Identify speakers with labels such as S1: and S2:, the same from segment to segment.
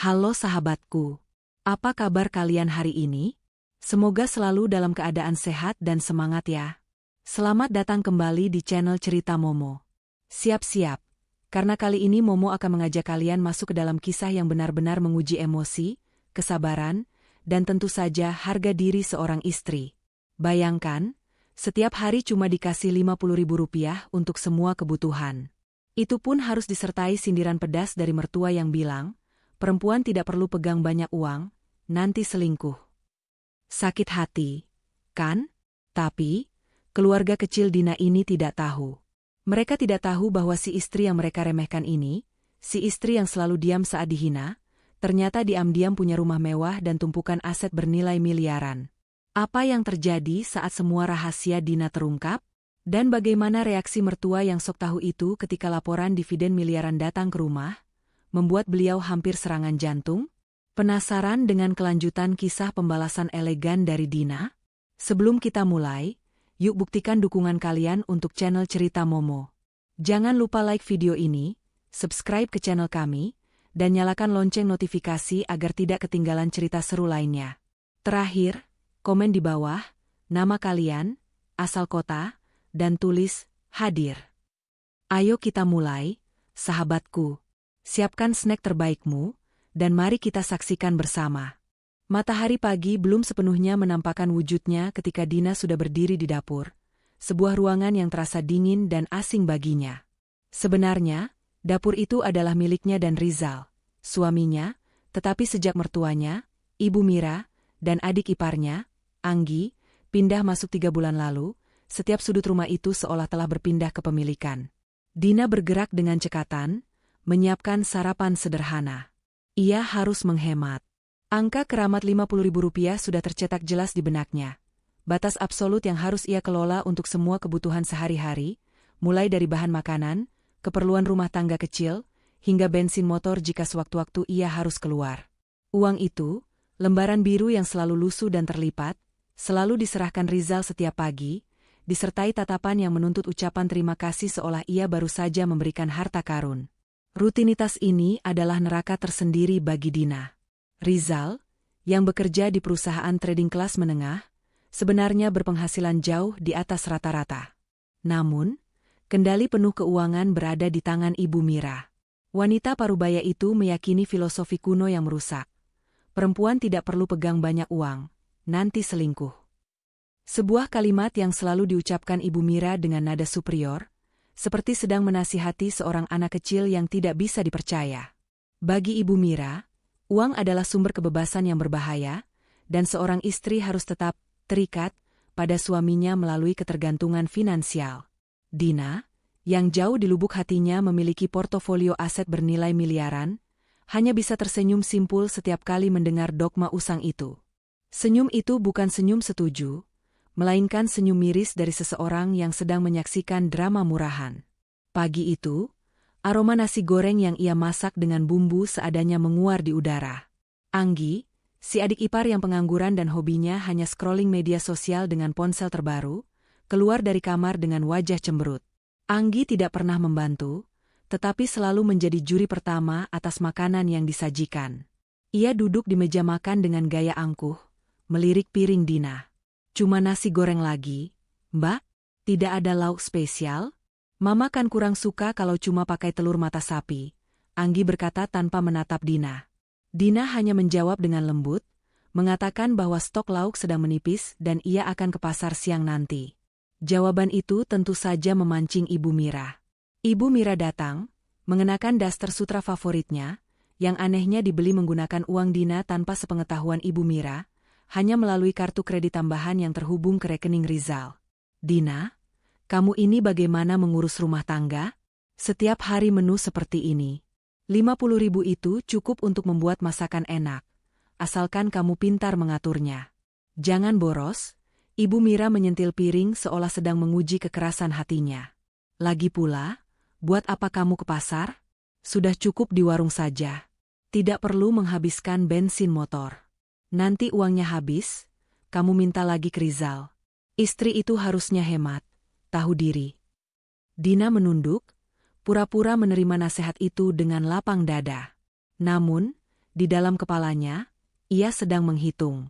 S1: Halo sahabatku, apa kabar kalian hari ini? Semoga selalu dalam keadaan sehat dan semangat ya. Selamat datang kembali di channel Cerita Momo. Siap-siap, karena kali ini Momo akan mengajak kalian masuk ke dalam kisah yang benar-benar menguji emosi, kesabaran, dan tentu saja harga diri seorang istri. Bayangkan, setiap hari cuma dikasih Rp50.000 untuk semua kebutuhan. Itu pun harus disertai sindiran pedas dari mertua yang bilang, perempuan tidak perlu pegang banyak uang, nanti selingkuh. Sakit hati, kan? Tapi, keluarga kecil Dina ini tidak tahu. Mereka tidak tahu bahwa si istri yang mereka remehkan ini, si istri yang selalu diam saat dihina, ternyata diam-diam punya rumah mewah dan tumpukan aset bernilai miliaran. Apa yang terjadi saat semua rahasia Dina terungkap? Dan bagaimana reaksi mertua yang sok tahu itu ketika laporan dividen miliaran datang ke rumah, membuat beliau hampir serangan jantung? Penasaran dengan kelanjutan kisah pembalasan elegan dari Dina? Sebelum kita mulai, yuk buktikan dukungan kalian untuk channel Cerita Momo. Jangan lupa like video ini, subscribe ke channel kami, dan nyalakan lonceng notifikasi agar tidak ketinggalan cerita seru lainnya. Terakhir, komen di bawah, nama kalian, asal kota, dan tulis, hadir. Ayo kita mulai, sahabatku. Siapkan snack terbaikmu, dan mari kita saksikan bersama. Matahari pagi belum sepenuhnya menampakkan wujudnya ketika Dina sudah berdiri di dapur, sebuah ruangan yang terasa dingin dan asing baginya. Sebenarnya, dapur itu adalah miliknya dan Rizal, suaminya, tetapi sejak mertuanya, Ibu Mira, dan adik iparnya, Anggi, pindah masuk 3 bulan lalu, setiap sudut rumah itu seolah telah berpindah kepemilikan. Dina bergerak dengan cekatan, menyiapkan sarapan sederhana. Ia harus menghemat. Angka keramat Rp50.000 sudah tercetak jelas di benaknya. Batas absolut yang harus ia kelola untuk semua kebutuhan sehari-hari, mulai dari bahan makanan, keperluan rumah tangga kecil, hingga bensin motor jika sewaktu-waktu ia harus keluar. Uang itu, lembaran biru yang selalu lusuh dan terlipat, selalu diserahkan Rizal setiap pagi, disertai tatapan yang menuntut ucapan terima kasih seolah ia baru saja memberikan harta karun. Rutinitas ini adalah neraka tersendiri bagi Dina. Rizal, yang bekerja di perusahaan trading kelas menengah, sebenarnya berpenghasilan jauh di atas rata-rata. Namun, kendali penuh keuangan berada di tangan Ibu Mira. Wanita parubaya itu meyakini filosofi kuno yang merusak. Perempuan tidak perlu pegang banyak uang, nanti selingkuh. Sebuah kalimat yang selalu diucapkan Ibu Mira dengan nada superior, seperti sedang menasihati seorang anak kecil yang tidak bisa dipercaya. Bagi Ibu Mira, uang adalah sumber kebebasan yang berbahaya, dan seorang istri harus tetap terikat pada suaminya melalui ketergantungan finansial. Dina, yang jauh di lubuk hatinya memiliki portofolio aset bernilai miliaran, hanya bisa tersenyum simpul setiap kali mendengar dogma usang itu. Senyum itu bukan senyum setuju, melainkan senyum miris dari seseorang yang sedang menyaksikan drama murahan. Pagi itu, aroma nasi goreng yang ia masak dengan bumbu seadanya menguar di udara. Anggi, si adik ipar yang pengangguran dan hobinya hanya scrolling media sosial dengan ponsel terbaru, keluar dari kamar dengan wajah cemberut. Anggi tidak pernah membantu, tetapi selalu menjadi juri pertama atas makanan yang disajikan. Ia duduk di meja makan dengan gaya angkuh, melirik piring Dina. Cuma nasi goreng lagi, Mbak? Tidak ada lauk spesial? Mama kan kurang suka kalau cuma pakai telur mata sapi, Anggi berkata tanpa menatap Dina. Dina hanya menjawab dengan lembut, mengatakan bahwa stok lauk sedang menipis dan ia akan ke pasar siang nanti. Jawaban itu tentu saja memancing Ibu Mira. Ibu Mira datang, mengenakan daster sutra favoritnya, yang anehnya dibeli menggunakan uang Dina tanpa sepengetahuan Ibu Mira, hanya melalui kartu kredit tambahan yang terhubung ke rekening Rizal. Dina, kamu ini bagaimana mengurus rumah tangga? Setiap hari menu seperti ini. Rp50.000 itu cukup untuk membuat masakan enak, asalkan kamu pintar mengaturnya. Jangan boros, Ibu Mira menyentil piring seolah sedang menguji kekerasan hatinya. Lagi pula, buat apa kamu ke pasar? Sudah cukup di warung saja. Tidak perlu menghabiskan bensin motor. Nanti uangnya habis, kamu minta lagi ke Rizal. Istri itu harusnya hemat, tahu diri. Dina menunduk, pura-pura menerima nasihat itu dengan lapang dada. Namun, Di dalam kepalanya, ia sedang menghitung.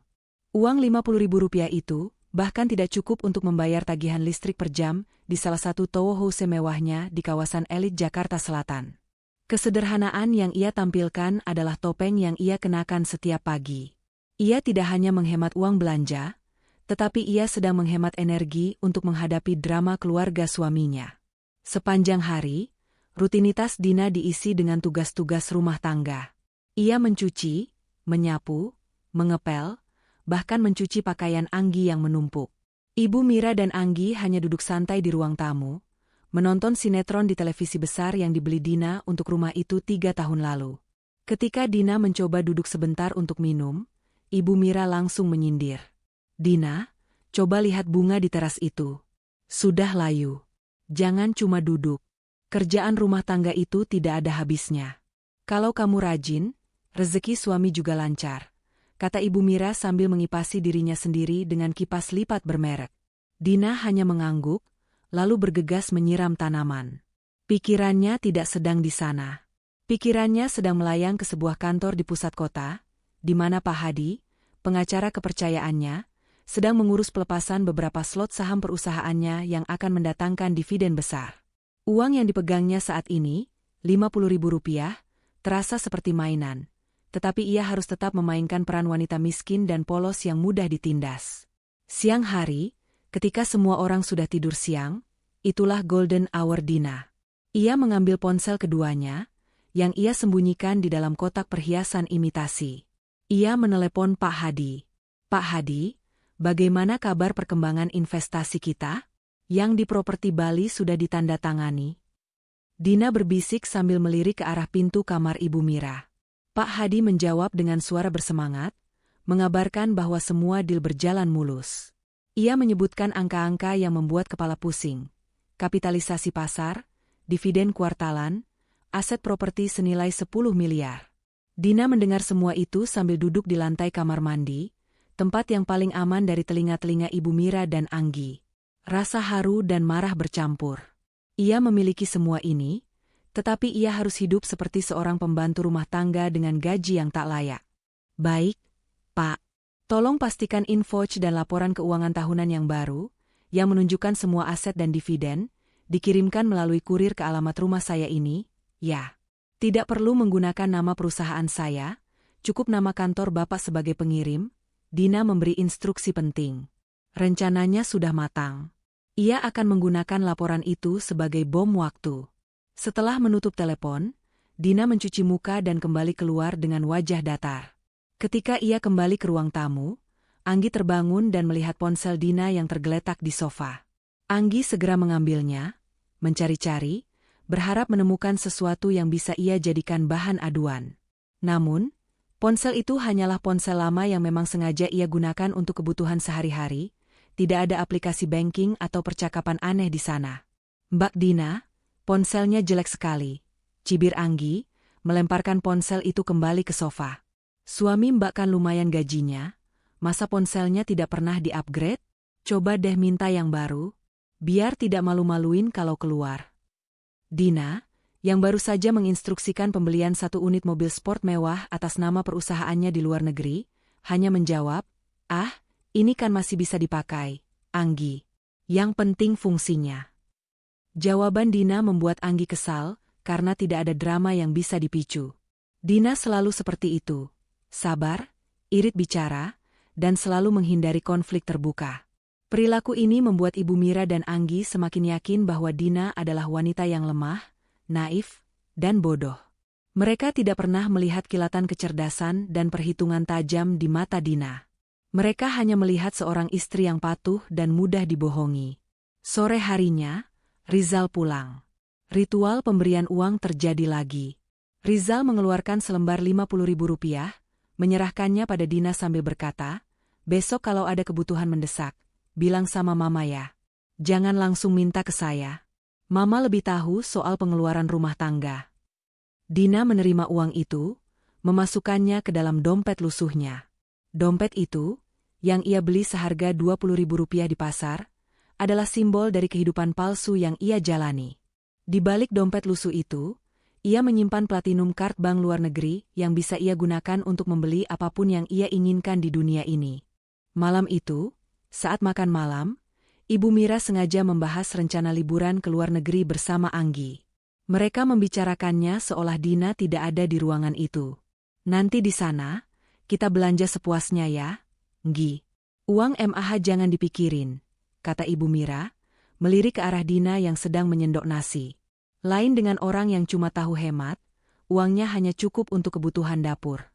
S1: Uang Rp50.000 itu bahkan tidak cukup untuk membayar tagihan listrik per jam di salah satu townhouse mewahnya di kawasan elit Jakarta Selatan. Kesederhanaan yang ia tampilkan adalah topeng yang ia kenakan setiap pagi. Ia tidak hanya menghemat uang belanja, tetapi ia sedang menghemat energi untuk menghadapi drama keluarga suaminya. Sepanjang hari, rutinitas Dina diisi dengan tugas-tugas rumah tangga. Ia mencuci, menyapu, mengepel, bahkan mencuci pakaian Anggi yang menumpuk. Ibu Mira dan Anggi hanya duduk santai di ruang tamu, menonton sinetron di televisi besar yang dibeli Dina untuk rumah itu 3 tahun lalu. Ketika Dina mencoba duduk sebentar untuk minum, Ibu Mira langsung menyindir. "Dina, coba lihat bunga di teras itu. Sudah layu. Jangan cuma duduk. Kerjaan rumah tangga itu tidak ada habisnya. Kalau kamu rajin, rezeki suami juga lancar," kata Ibu Mira sambil mengipasi dirinya sendiri dengan kipas lipat bermerek. Dina hanya mengangguk, lalu bergegas menyiram tanaman. Pikirannya tidak sedang di sana. Pikirannya sedang melayang ke sebuah kantor di pusat kota, di mana Pak Hadi, pengacara kepercayaannya, sedang mengurus pelepasan beberapa slot saham perusahaannya yang akan mendatangkan dividen besar. Uang yang dipegangnya saat ini, Rp50.000, terasa seperti mainan. Tetapi ia harus tetap memainkan peran wanita miskin dan polos yang mudah ditindas. Siang hari, ketika semua orang sudah tidur siang, itulah golden hour Dina. Ia mengambil ponsel keduanya, yang ia sembunyikan di dalam kotak perhiasan imitasi. Ia menelepon Pak Hadi. "Pak Hadi, bagaimana kabar perkembangan investasi kita? Yang di properti Bali sudah ditandatangani?" Dina berbisik sambil melirik ke arah pintu kamar Ibu Mira. Pak Hadi menjawab dengan suara bersemangat, mengabarkan bahwa semua deal berjalan mulus. Ia menyebutkan angka-angka yang membuat kepala pusing. Kapitalisasi pasar, dividen kuartalan, aset properti senilai 10 miliar. Dina mendengar semua itu sambil duduk di lantai kamar mandi, tempat yang paling aman dari telinga-telinga Ibu Mira dan Anggi. Rasa haru dan marah bercampur. Ia memiliki semua ini, tetapi ia harus hidup seperti seorang pembantu rumah tangga dengan gaji yang tak layak. "Baik, Pak. Tolong pastikan invoice dan laporan keuangan tahunan yang baru, yang menunjukkan semua aset dan dividen, dikirimkan melalui kurir ke alamat rumah saya ini, ya. Tidak perlu menggunakan nama perusahaan saya, cukup nama kantor Bapak sebagai pengirim." Dina memberi instruksi penting. Rencananya sudah matang. Ia akan menggunakan laporan itu sebagai bom waktu. Setelah menutup telepon, Dina mencuci muka dan kembali keluar dengan wajah datar. Ketika ia kembali ke ruang tamu, Anggi terbangun dan melihat ponsel Dina yang tergeletak di sofa. Anggi segera mengambilnya, mencari-cari, berharap menemukan sesuatu yang bisa ia jadikan bahan aduan. Namun, ponsel itu hanyalah ponsel lama yang memang sengaja ia gunakan untuk kebutuhan sehari-hari, tidak ada aplikasi banking atau percakapan aneh di sana. "Mbak Dina, ponselnya jelek sekali," cibir Anggi, melemparkan ponsel itu kembali ke sofa. "Suami Mbak kan lumayan gajinya, masa ponselnya tidak pernah di-upgrade? Coba deh minta yang baru, biar tidak malu-maluin kalau keluar." Dina, yang baru saja menginstruksikan pembelian 1 unit mobil sport mewah atas nama perusahaannya di luar negeri, hanya menjawab, "Ah, ini kan masih bisa dipakai, Anggi. Yang penting fungsinya." Jawaban Dina membuat Anggi kesal, karena tidak ada drama yang bisa dipicu. Dina selalu seperti itu, sabar, irit bicara, dan selalu menghindari konflik terbuka. Perilaku ini membuat Ibu Mira dan Anggi semakin yakin bahwa Dina adalah wanita yang lemah, naif, dan bodoh. Mereka tidak pernah melihat kilatan kecerdasan dan perhitungan tajam di mata Dina. Mereka hanya melihat seorang istri yang patuh dan mudah dibohongi. Sore harinya, Rizal pulang. Ritual pemberian uang terjadi lagi. Rizal mengeluarkan selembar Rp50.000, menyerahkannya pada Dina sambil berkata, "Besok kalau ada kebutuhan mendesak, bilang sama Mama ya. Jangan langsung minta ke saya. Mama lebih tahu soal pengeluaran rumah tangga." Dina menerima uang itu, memasukkannya ke dalam dompet lusuhnya. Dompet itu, yang ia beli seharga Rp20.000 di pasar, adalah simbol dari kehidupan palsu yang ia jalani. Di balik dompet lusuh itu, Ia menyimpan platinum card bank luar negeri yang bisa ia gunakan untuk membeli apapun yang ia inginkan di dunia ini. Malam itu, saat makan malam, Ibu Mira sengaja membahas rencana liburan ke luar negeri bersama Anggi. Mereka membicarakannya seolah Dina tidak ada di ruangan itu. Nanti di sana, kita belanja sepuasnya ya, Nggi. Uang MAH jangan dipikirin, kata Ibu Mira, melirik ke arah Dina yang sedang menyendok nasi. Lain dengan orang yang cuma tahu hemat, uangnya hanya cukup untuk kebutuhan dapur.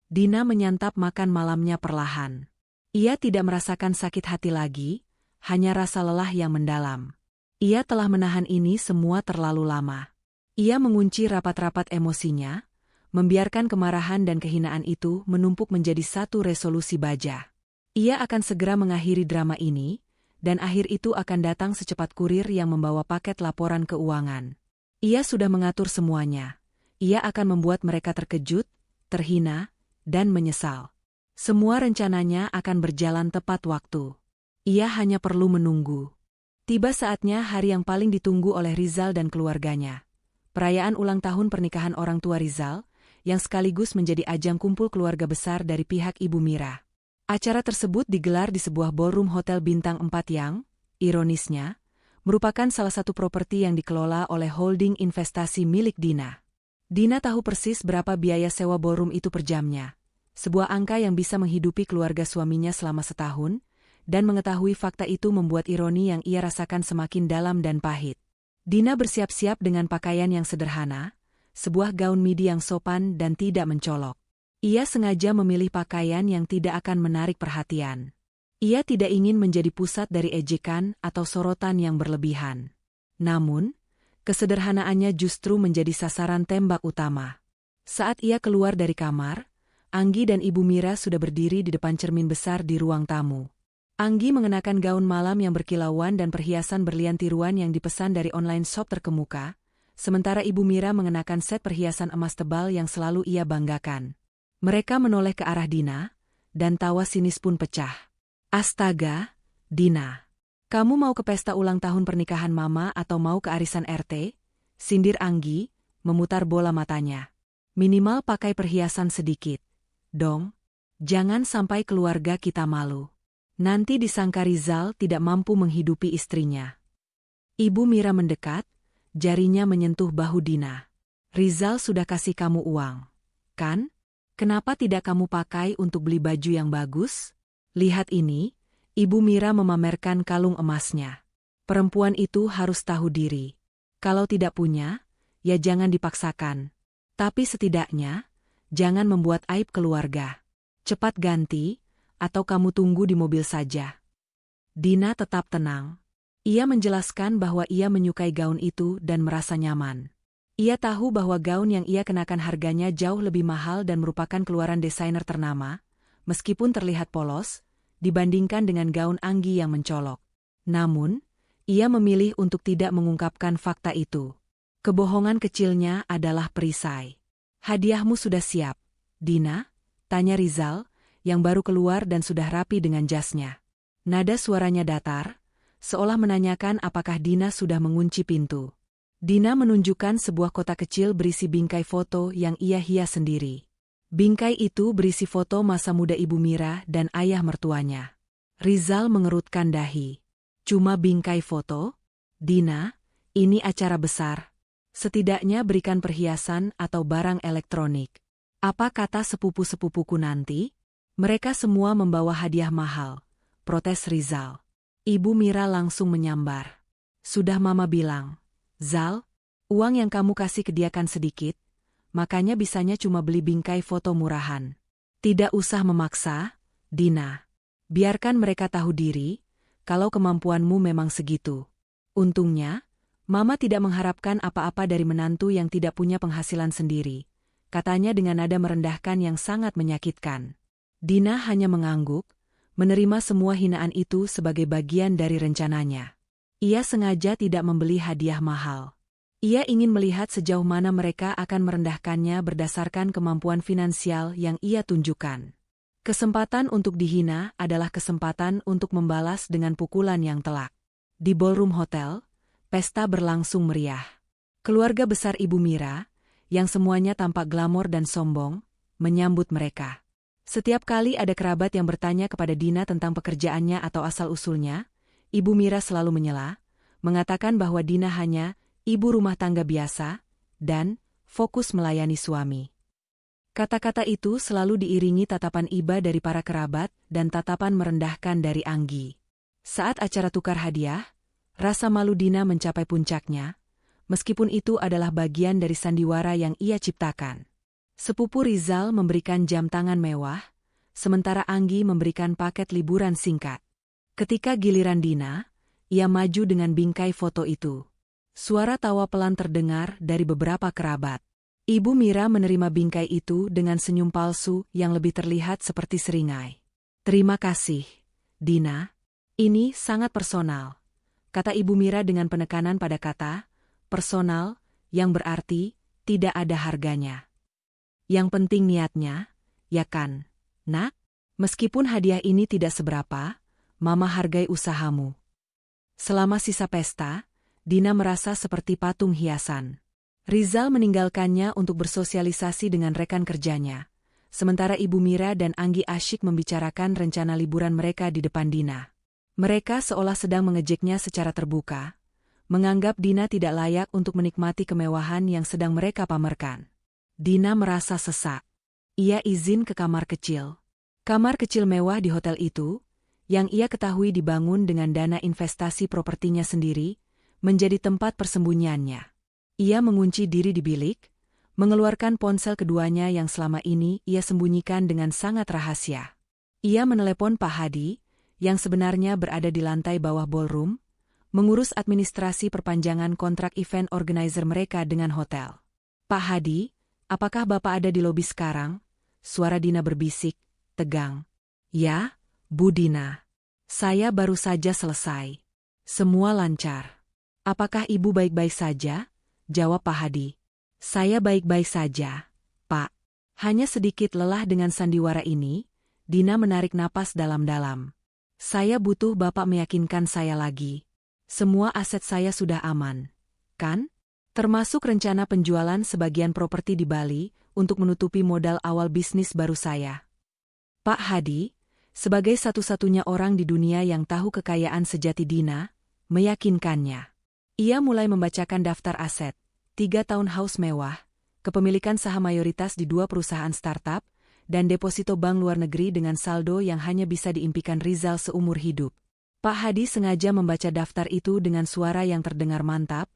S1: Dina menyantap makan malamnya perlahan. Ia tidak merasakan sakit hati lagi, hanya rasa lelah yang mendalam. Ia telah menahan ini semua terlalu lama. Ia mengunci rapat-rapat emosinya, membiarkan kemarahan dan kehinaan itu menumpuk menjadi satu resolusi baja. Ia akan segera mengakhiri drama ini, dan akhir itu akan datang secepat kurir yang membawa paket laporan keuangan. Ia sudah mengatur semuanya. Ia akan membuat mereka terkejut, terhina, dan menyesal. Semua rencananya akan berjalan tepat waktu. Ia hanya perlu menunggu. Tiba saatnya hari yang paling ditunggu oleh Rizal dan keluarganya. Perayaan ulang tahun pernikahan orang tua Rizal, yang sekaligus menjadi ajang kumpul keluarga besar dari pihak Ibu Mira. Acara tersebut digelar di sebuah ballroom hotel bintang 4 yang, ironisnya, merupakan salah satu properti yang dikelola oleh holding investasi milik Dina. Dina tahu persis berapa biaya sewa ballroom itu per jamnya, sebuah angka yang bisa menghidupi keluarga suaminya selama setahun, dan mengetahui fakta itu membuat ironi yang ia rasakan semakin dalam dan pahit. Dina bersiap-siap dengan pakaian yang sederhana, sebuah gaun midi yang sopan dan tidak mencolok. Ia sengaja memilih pakaian yang tidak akan menarik perhatian. Ia tidak ingin menjadi pusat dari ejekan atau sorotan yang berlebihan. Namun, kesederhanaannya justru menjadi sasaran tembak utama. Saat ia keluar dari kamar, Anggi dan Ibu Mira sudah berdiri di depan cermin besar di ruang tamu. Anggi mengenakan gaun malam yang berkilauan dan perhiasan berlian tiruan yang dipesan dari online shop terkemuka, sementara Ibu Mira mengenakan set perhiasan emas tebal yang selalu ia banggakan. Mereka menoleh ke arah Dina, dan tawa sinis pun pecah. Astaga, Dina. Kamu mau ke pesta ulang tahun pernikahan Mama atau mau ke arisan RT? Sindir Anggi, memutar bola matanya. Minimal pakai perhiasan sedikit. Dong, jangan sampai keluarga kita malu. Nanti disangka Rizal tidak mampu menghidupi istrinya. Ibu Mira mendekat, jarinya menyentuh bahu Dina. Rizal sudah kasih kamu uang, kan? Kenapa tidak kamu pakai untuk beli baju yang bagus? Lihat ini, Ibu Mira memamerkan kalung emasnya. Perempuan itu harus tahu diri. Kalau tidak punya, ya jangan dipaksakan. Tapi setidaknya, jangan membuat aib keluarga. Cepat ganti, atau kamu tunggu di mobil saja. Dina tetap tenang. Ia menjelaskan bahwa ia menyukai gaun itu dan merasa nyaman. Ia tahu bahwa gaun yang ia kenakan harganya jauh lebih mahal dan merupakan keluaran desainer ternama, meskipun terlihat polos, dibandingkan dengan gaun Anggi yang mencolok. Namun, ia memilih untuk tidak mengungkapkan fakta itu. Kebohongan kecilnya adalah perisai. Hadiahmu sudah siap, Dina? Tanya Rizal, yang baru keluar dan sudah rapi dengan jasnya. Nada suaranya datar, seolah menanyakan apakah Dina sudah mengunci pintu. Dina menunjukkan sebuah kotak kecil berisi bingkai foto yang ia hias sendiri. Bingkai itu berisi foto masa muda Ibu Mira dan ayah mertuanya. Rizal mengerutkan dahi. Cuma bingkai foto? Dina, ini acara besar. Setidaknya berikan perhiasan atau barang elektronik. Apa kata sepupu-sepupuku nanti? Mereka semua membawa hadiah mahal, protes Rizal. Ibu Mira langsung menyambar. Sudah Mama bilang, Zal, uang yang kamu kasih ke dia kan sedikit, makanya bisanya cuma beli bingkai foto murahan. Tidak usah memaksa, Dina. Biarkan mereka tahu diri, kalau kemampuanmu memang segitu. Untungnya, Mama tidak mengharapkan apa-apa dari menantu yang tidak punya penghasilan sendiri, katanya dengan nada merendahkan yang sangat menyakitkan. Dina hanya mengangguk, menerima semua hinaan itu sebagai bagian dari rencananya. Ia sengaja tidak membeli hadiah mahal. Ia ingin melihat sejauh mana mereka akan merendahkannya berdasarkan kemampuan finansial yang ia tunjukkan. Kesempatan untuk dihina adalah kesempatan untuk membalas dengan pukulan yang telak. Di ballroom hotel, pesta berlangsung meriah. Keluarga besar Ibu Mira, yang semuanya tampak glamor dan sombong, menyambut mereka. Setiap kali ada kerabat yang bertanya kepada Dina tentang pekerjaannya atau asal-usulnya, Ibu Mira selalu menyela, mengatakan bahwa Dina hanya ibu rumah tangga biasa dan fokus melayani suami. Kata-kata itu selalu diiringi tatapan iba dari para kerabat dan tatapan merendahkan dari Anggi. Saat acara tukar hadiah, rasa malu Dina mencapai puncaknya, meskipun itu adalah bagian dari sandiwara yang ia ciptakan. Sepupu Rizal memberikan jam tangan mewah, sementara Anggi memberikan paket liburan singkat. Ketika giliran Dina, ia maju dengan bingkai foto itu. Suara tawa pelan terdengar dari beberapa kerabat. Ibu Mira menerima bingkai itu dengan senyum palsu yang lebih terlihat seperti seringai. "Terima kasih, Dina. Ini sangat personal," kata Ibu Mira dengan penekanan pada kata personal, yang berarti tidak ada harganya. "Yang penting niatnya, ya kan, Nak? Meskipun hadiah ini tidak seberapa, Mama hargai usahamu." Selama sisa pesta, Dina merasa seperti patung hiasan. Rizal meninggalkannya untuk bersosialisasi dengan rekan kerjanya, sementara Ibu Mira dan Anggi asyik membicarakan rencana liburan mereka di depan Dina. Mereka seolah sedang mengejeknya secara terbuka, menganggap Dina tidak layak untuk menikmati kemewahan yang sedang mereka pamerkan. Dina merasa sesak. Ia izin ke kamar kecil. Kamar kecil mewah di hotel itu, yang ia ketahui dibangun dengan dana investasi propertinya sendiri, menjadi tempat persembunyiannya. Ia mengunci diri di bilik, mengeluarkan ponsel keduanya yang selama ini ia sembunyikan dengan sangat rahasia. Ia menelepon Pak Hadi, yang sebenarnya berada di lantai bawah ballroom, mengurus administrasi perpanjangan kontrak event organizer mereka dengan hotel. "Pak Hadi, apakah Bapak ada di lobi sekarang?" Suara Dina berbisik, tegang. "Ya, Bu Dina. Saya baru saja selesai. Semua lancar." "Apakah Ibu baik-baik saja?" jawab Pak Hadi. "Saya baik-baik saja, Pak." Hanya sedikit lelah dengan sandiwara ini, Dina menarik napas dalam-dalam. "Saya butuh Bapak meyakinkan saya lagi. Semua aset saya sudah aman, kan? Termasuk rencana penjualan sebagian properti di Bali untuk menutupi modal awal bisnis baru saya." Pak Hadi, sebagai satu-satunya orang di dunia yang tahu kekayaan sejati Dina, meyakinkannya. Ia mulai membacakan daftar aset, 3 townhouse mewah, kepemilikan saham mayoritas di 2 perusahaan startup, dan deposito bank luar negeri dengan saldo yang hanya bisa diimpikan Rizal seumur hidup. Pak Hadi sengaja membaca daftar itu dengan suara yang terdengar mantap,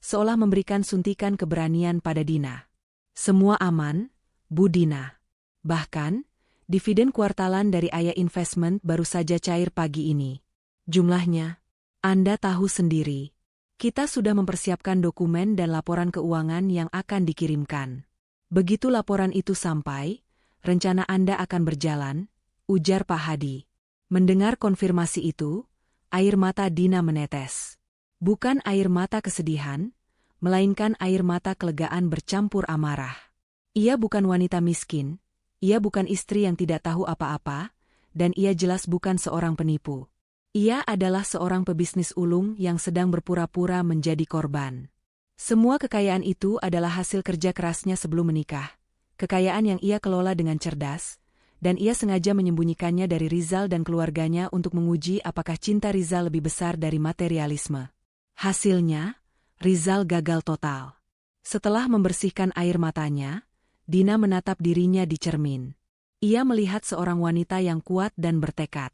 S1: seolah memberikan suntikan keberanian pada Dina. "Semua aman, Bu Dina. Bahkan, dividen kuartalan dari Ayah Investment baru saja cair pagi ini. Jumlahnya, Anda tahu sendiri. Kita sudah mempersiapkan dokumen dan laporan keuangan yang akan dikirimkan. Begitu laporan itu sampai, rencana Anda akan berjalan," ujar Pak Hadi. Mendengar konfirmasi itu, air mata Dina menetes. Bukan air mata kesedihan, melainkan air mata kelegaan bercampur amarah. Ia bukan wanita miskin, ia bukan istri yang tidak tahu apa-apa, dan ia jelas bukan seorang penipu. Ia adalah seorang pebisnis ulung yang sedang berpura-pura menjadi korban. Semua kekayaan itu adalah hasil kerja kerasnya sebelum menikah, kekayaan yang ia kelola dengan cerdas, dan ia sengaja menyembunyikannya dari Rizal dan keluarganya untuk menguji apakah cinta Rizal lebih besar dari materialisme. Hasilnya, Rizal gagal total. Setelah membersihkan air matanya, Dina menatap dirinya di cermin. Ia melihat seorang wanita yang kuat dan bertekad.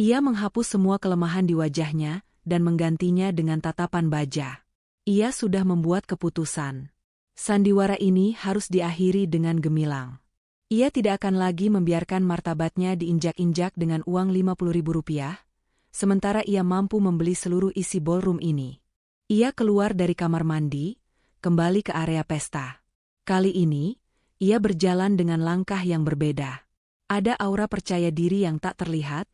S1: Ia menghapus semua kelemahan di wajahnya dan menggantinya dengan tatapan baja. Ia sudah membuat keputusan. Sandiwara ini harus diakhiri dengan gemilang. Ia tidak akan lagi membiarkan martabatnya diinjak-injak dengan uang Rp50.000, sementara ia mampu membeli seluruh isi ballroom ini. Ia keluar dari kamar mandi, kembali ke area pesta. Kali ini, ia berjalan dengan langkah yang berbeda. Ada aura percaya diri yang tak terlihat,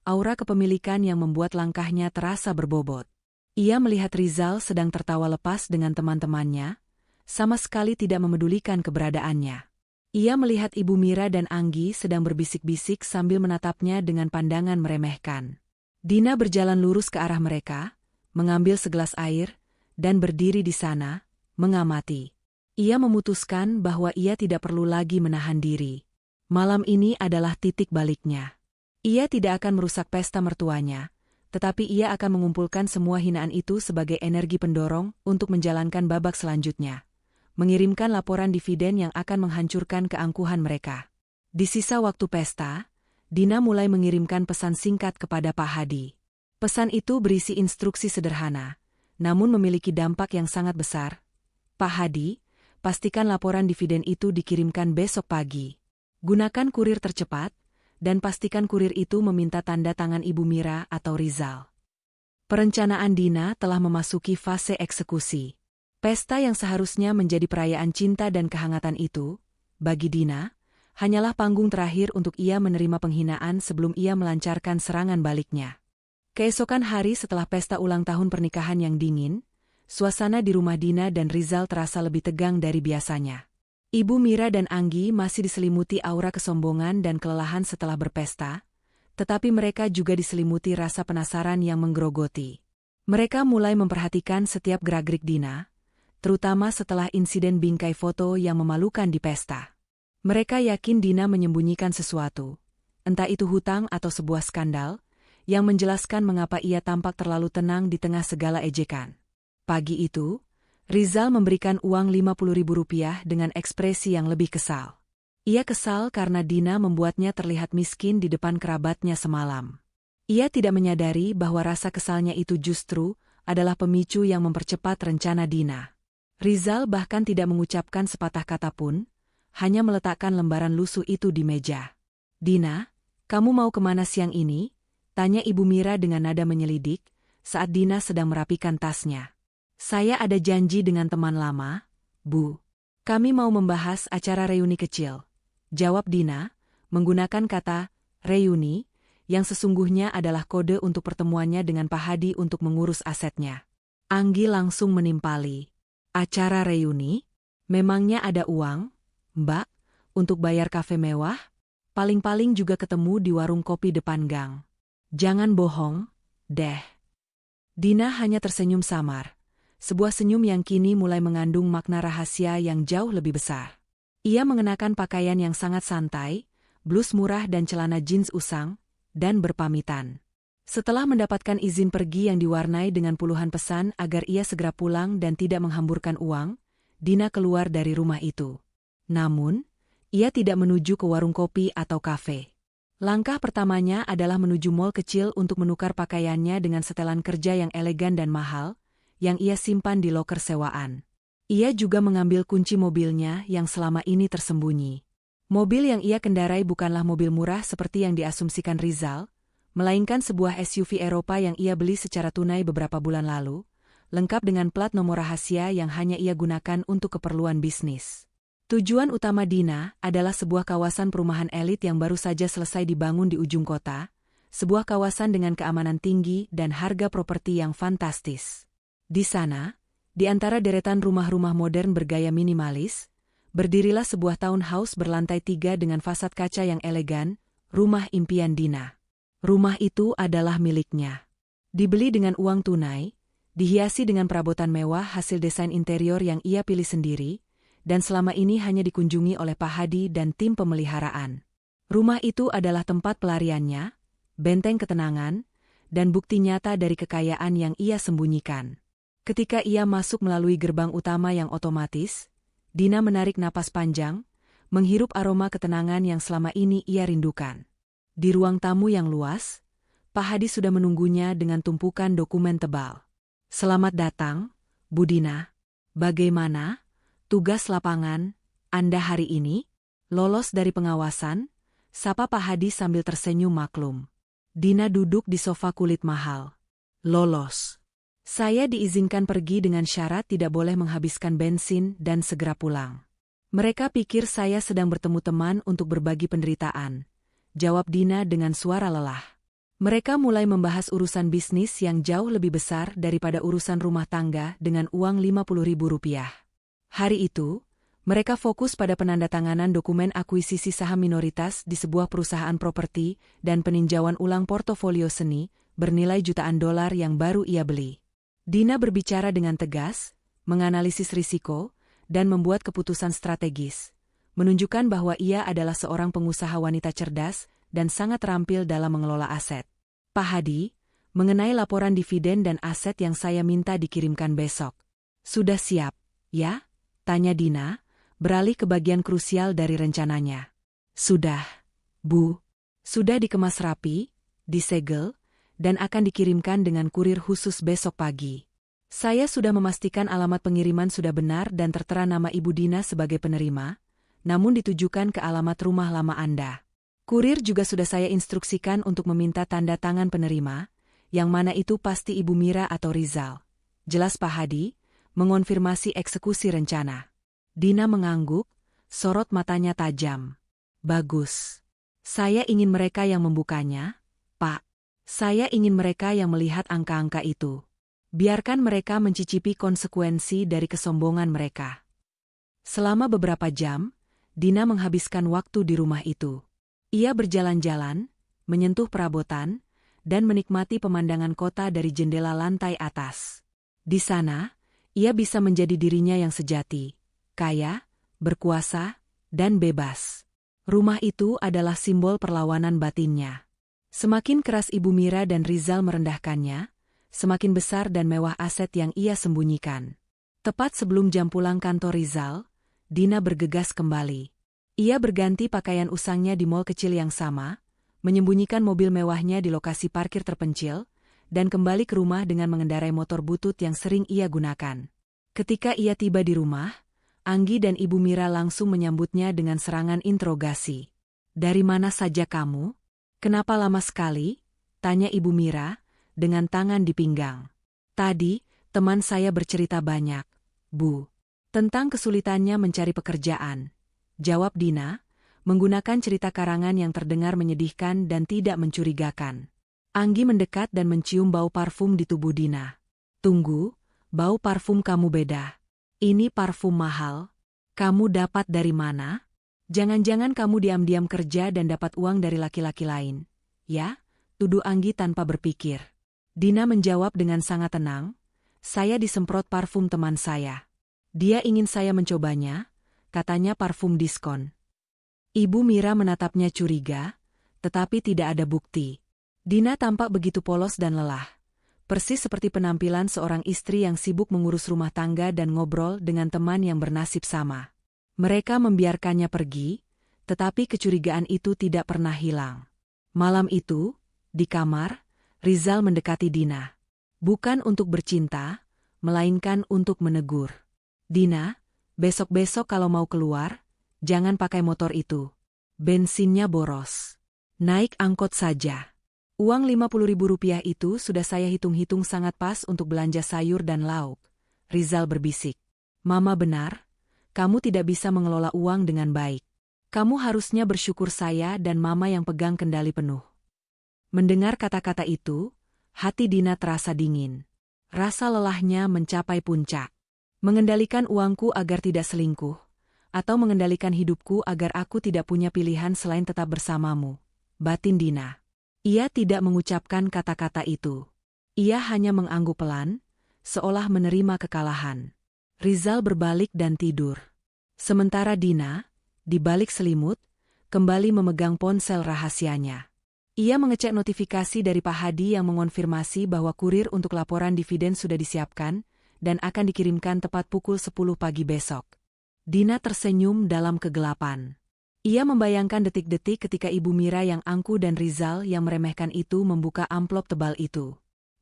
S1: aura kepemilikan yang membuat langkahnya terasa berbobot. Ia melihat Rizal sedang tertawa lepas dengan teman-temannya, sama sekali tidak memedulikan keberadaannya. Ia melihat Ibu Mira dan Anggi sedang berbisik-bisik sambil menatapnya dengan pandangan meremehkan. Dina berjalan lurus ke arah mereka, mengambil segelas air, dan berdiri di sana, mengamati. Ia memutuskan bahwa ia tidak perlu lagi menahan diri. Malam ini adalah titik baliknya. Ia tidak akan merusak pesta mertuanya, tetapi ia akan mengumpulkan semua hinaan itu sebagai energi pendorong untuk menjalankan babak selanjutnya. Mengirimkan laporan dividen yang akan menghancurkan keangkuhan mereka. Di sisa waktu pesta, Dina mulai mengirimkan pesan singkat kepada Pak Hadi. Pesan itu berisi instruksi sederhana, namun memiliki dampak yang sangat besar. Pak Hadi, pastikan laporan dividen itu dikirimkan besok pagi. Gunakan kurir tercepat, dan pastikan kurir itu meminta tanda tangan Ibu Mira atau Rizal. Perencanaan Dina telah memasuki fase eksekusi. Pesta yang seharusnya menjadi perayaan cinta dan kehangatan itu, bagi Dina, hanyalah panggung terakhir untuk ia menerima penghinaan sebelum ia melancarkan serangan baliknya. Keesokan hari setelah pesta ulang tahun pernikahan yang dingin, suasana di rumah Dina dan Rizal terasa lebih tegang dari biasanya. Ibu Mira dan Anggi masih diselimuti aura kesombongan dan kelelahan setelah berpesta, tetapi mereka juga diselimuti rasa penasaran yang menggerogoti. Mereka mulai memperhatikan setiap gerak-gerik Dina, terutama setelah insiden bingkai foto yang memalukan di pesta. Mereka yakin Dina menyembunyikan sesuatu, entah itu hutang atau sebuah skandal, yang menjelaskan mengapa ia tampak terlalu tenang di tengah segala ejekan. Pagi itu, Rizal memberikan uang Rp50.000 dengan ekspresi yang lebih kesal. Ia kesal karena Dina membuatnya terlihat miskin di depan kerabatnya semalam. Ia tidak menyadari bahwa rasa kesalnya itu justru adalah pemicu yang mempercepat rencana Dina. Rizal bahkan tidak mengucapkan sepatah kata pun, hanya meletakkan lembaran lusuh itu di meja. "Dina, kamu mau kemana siang ini?" tanya Ibu Mira dengan nada menyelidik, saat Dina sedang merapikan tasnya. "Saya ada janji dengan teman lama, Bu. Kami mau membahas acara reuni kecil," jawab Dina, menggunakan kata reuni, yang sesungguhnya adalah kode untuk pertemuannya dengan Pak Hadi untuk mengurus asetnya. Anggi langsung menimpali. "Acara reuni? Memangnya ada uang, Mbak, untuk bayar kafe mewah? Paling-paling juga ketemu di warung kopi depan gang." "Jangan bohong, deh." Dina hanya tersenyum samar. Sebuah senyum yang kini mulai mengandung makna rahasia yang jauh lebih besar. Ia mengenakan pakaian yang sangat santai, blus murah dan celana jeans usang, dan berpamitan. Setelah mendapatkan izin pergi yang diwarnai dengan puluhan pesan agar ia segera pulang dan tidak menghamburkan uang, Dina keluar dari rumah itu. Namun, ia tidak menuju ke warung kopi atau kafe. Langkah pertamanya adalah menuju mall kecil untuk menukar pakaiannya dengan setelan kerja yang elegan dan mahal, yang ia simpan di loker sewaan. Ia juga mengambil kunci mobilnya yang selama ini tersembunyi. Mobil yang ia kendarai bukanlah mobil murah seperti yang diasumsikan Rizal, melainkan sebuah SUV Eropa yang ia beli secara tunai beberapa bulan lalu, lengkap dengan plat nomor rahasia yang hanya ia gunakan untuk keperluan bisnis. Tujuan utama Dina adalah sebuah kawasan perumahan elit yang baru saja selesai dibangun di ujung kota, sebuah kawasan dengan keamanan tinggi dan harga properti yang fantastis. Di sana, di antara deretan rumah-rumah modern bergaya minimalis, berdirilah sebuah townhouse berlantai 3 dengan fasad kaca yang elegan, rumah impian Dina. Rumah itu adalah miliknya. Dibeli dengan uang tunai, dihiasi dengan perabotan mewah hasil desain interior yang ia pilih sendiri, dan selama ini hanya dikunjungi oleh Pak Hadi dan tim pemeliharaan. Rumah itu adalah tempat pelariannya, benteng ketenangan, dan bukti nyata dari kekayaan yang ia sembunyikan. Ketika ia masuk melalui gerbang utama yang otomatis, Dina menarik napas panjang, menghirup aroma ketenangan yang selama ini ia rindukan. Di ruang tamu yang luas, Pak Hadi sudah menunggunya dengan tumpukan dokumen tebal. "Selamat datang, Bu Dina. Bagaimana tugas lapangan Anda hari ini? Lolos dari pengawasan?" sapa Pak Hadi sambil tersenyum maklum. Dina duduk di sofa kulit mahal. "Lolos. Saya diizinkan pergi dengan syarat tidak boleh menghabiskan bensin dan segera pulang. Mereka pikir saya sedang bertemu teman untuk berbagi penderitaan," jawab Dina dengan suara lelah. Mereka mulai membahas urusan bisnis yang jauh lebih besar daripada urusan rumah tangga dengan uang Rp50.000. Hari itu, mereka fokus pada penandatanganan dokumen akuisisi saham minoritas di sebuah perusahaan properti dan peninjauan ulang portofolio seni bernilai jutaan dolar yang baru ia beli. Dina berbicara dengan tegas, menganalisis risiko, dan membuat keputusan strategis, menunjukkan bahwa ia adalah seorang pengusaha wanita cerdas dan sangat terampil dalam mengelola aset. Pak Hadi, mengenai laporan dividen dan aset yang saya minta dikirimkan besok. Sudah siap, ya? Tanya Dina, beralih ke bagian krusial dari rencananya. Sudah, Bu. Sudah dikemas rapi, disegel, dan akan dikirimkan dengan kurir khusus besok pagi. Saya sudah memastikan alamat pengiriman sudah benar dan tertera nama Ibu Dina sebagai penerima, namun ditujukan ke alamat rumah lama Anda. Kurir juga sudah saya instruksikan untuk meminta tanda tangan penerima, yang mana itu pasti Ibu Mira atau Rizal. Jelas Pak Hadi, mengonfirmasi eksekusi rencana. Dina mengangguk, sorot matanya tajam. Bagus. Saya ingin mereka yang membukanya, Pak. Saya ingin mereka yang melihat angka-angka itu. Biarkan mereka mencicipi konsekuensi dari kesombongan mereka. Selama beberapa jam, Dina menghabiskan waktu di rumah itu. Ia berjalan-jalan, menyentuh perabotan, dan menikmati pemandangan kota dari jendela lantai atas. Di sana, ia bisa menjadi dirinya yang sejati, kaya, berkuasa, dan bebas. Rumah itu adalah simbol perlawanan batinnya. Semakin keras Ibu Mira dan Rizal merendahkannya, semakin besar dan mewah aset yang ia sembunyikan. Tepat sebelum jam pulang kantor Rizal, Dina bergegas kembali. Ia berganti pakaian usangnya di mal kecil yang sama, menyembunyikan mobil mewahnya di lokasi parkir terpencil, dan kembali ke rumah dengan mengendarai motor butut yang sering ia gunakan. Ketika ia tiba di rumah, Anggi dan Ibu Mira langsung menyambutnya dengan serangan interogasi. "Dari mana saja kamu? Kenapa lama sekali?" tanya Ibu Mira, dengan tangan di pinggang. "Tadi, teman saya bercerita banyak, Bu. Tentang kesulitannya mencari pekerjaan," jawab Dina, menggunakan cerita karangan yang terdengar menyedihkan dan tidak mencurigakan. Anggi mendekat dan mencium bau parfum di tubuh Dina. "Tunggu, bau parfum kamu beda. Ini parfum mahal. Kamu dapat dari mana? Jangan-jangan kamu diam-diam kerja dan dapat uang dari laki-laki lain, ya?" tuduh Anggi tanpa berpikir. Dina menjawab dengan sangat tenang, "Saya disemprot parfum teman saya. Dia ingin saya mencobanya, katanya parfum diskon." Ibu Mira menatapnya curiga, tetapi tidak ada bukti. Dina tampak begitu polos dan lelah. Persis seperti penampilan seorang istri yang sibuk mengurus rumah tangga dan ngobrol dengan teman yang bernasib sama. Mereka membiarkannya pergi, tetapi kecurigaan itu tidak pernah hilang. Malam itu, di kamar, Rizal mendekati Dina. Bukan untuk bercinta, melainkan untuk menegur. "Dina, besok-besok kalau mau keluar, jangan pakai motor itu. Bensinnya boros. Naik angkot saja. Uang Rp50.000 itu sudah saya hitung-hitung sangat pas untuk belanja sayur dan lauk," Rizal berbisik. "Mama benar, kamu tidak bisa mengelola uang dengan baik. Kamu harusnya bersyukur saya dan Mama yang pegang kendali penuh." Mendengar kata-kata itu, hati Dina terasa dingin. Rasa lelahnya mencapai puncak. Mengendalikan uangku agar tidak selingkuh, atau mengendalikan hidupku agar aku tidak punya pilihan selain tetap bersamamu, batin Dina. Ia tidak mengucapkan kata-kata itu. Ia hanya mengangguk pelan, seolah menerima kekalahan. Rizal berbalik dan tidur. Sementara Dina, di balik selimut, kembali memegang ponsel rahasianya. Ia mengecek notifikasi dari Pak Hadi yang mengonfirmasi bahwa kurir untuk laporan dividen sudah disiapkan dan akan dikirimkan tepat pukul 10 pagi besok. Dina tersenyum dalam kegelapan. Ia membayangkan detik-detik ketika Ibu Mira yang angkuh dan Rizal yang meremehkan itu membuka amplop tebal itu.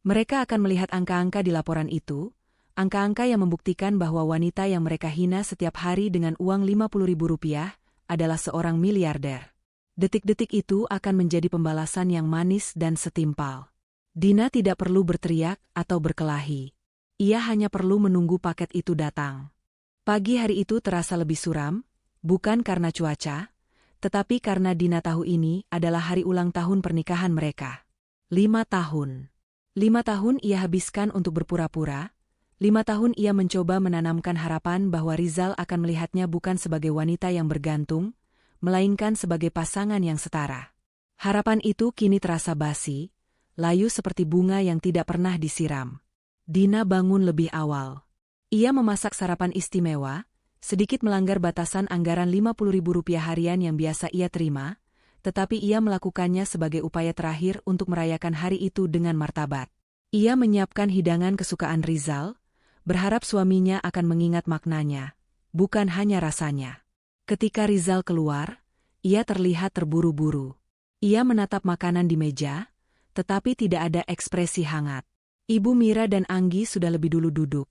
S1: Mereka akan melihat angka-angka di laporan itu, angka-angka yang membuktikan bahwa wanita yang mereka hina setiap hari dengan uang Rp50.000 adalah seorang miliarder. Detik-detik itu akan menjadi pembalasan yang manis dan setimpal. Dina tidak perlu berteriak atau berkelahi. Ia hanya perlu menunggu paket itu datang. Pagi hari itu terasa lebih suram, bukan karena cuaca, tetapi karena Dina tahu ini adalah hari ulang tahun pernikahan mereka. 5 tahun. 5 tahun ia habiskan untuk berpura-pura. 5 tahun ia mencoba menanamkan harapan bahwa Rizal akan melihatnya bukan sebagai wanita yang bergantung, melainkan sebagai pasangan yang setara. Harapan itu kini terasa basi, layu seperti bunga yang tidak pernah disiram. Dina bangun lebih awal. Ia memasak sarapan istimewa, Sedikit melanggar batasan anggaran Rp50.000 harian yang biasa ia terima, tetapi ia melakukannya sebagai upaya terakhir untuk merayakan hari itu dengan martabat. Ia menyiapkan hidangan kesukaan Rizal, berharap suaminya akan mengingat maknanya, bukan hanya rasanya. Ketika Rizal keluar, ia terlihat terburu-buru. Ia menatap makanan di meja, tetapi tidak ada ekspresi hangat. Ibu Mira dan Anggi sudah lebih dulu duduk,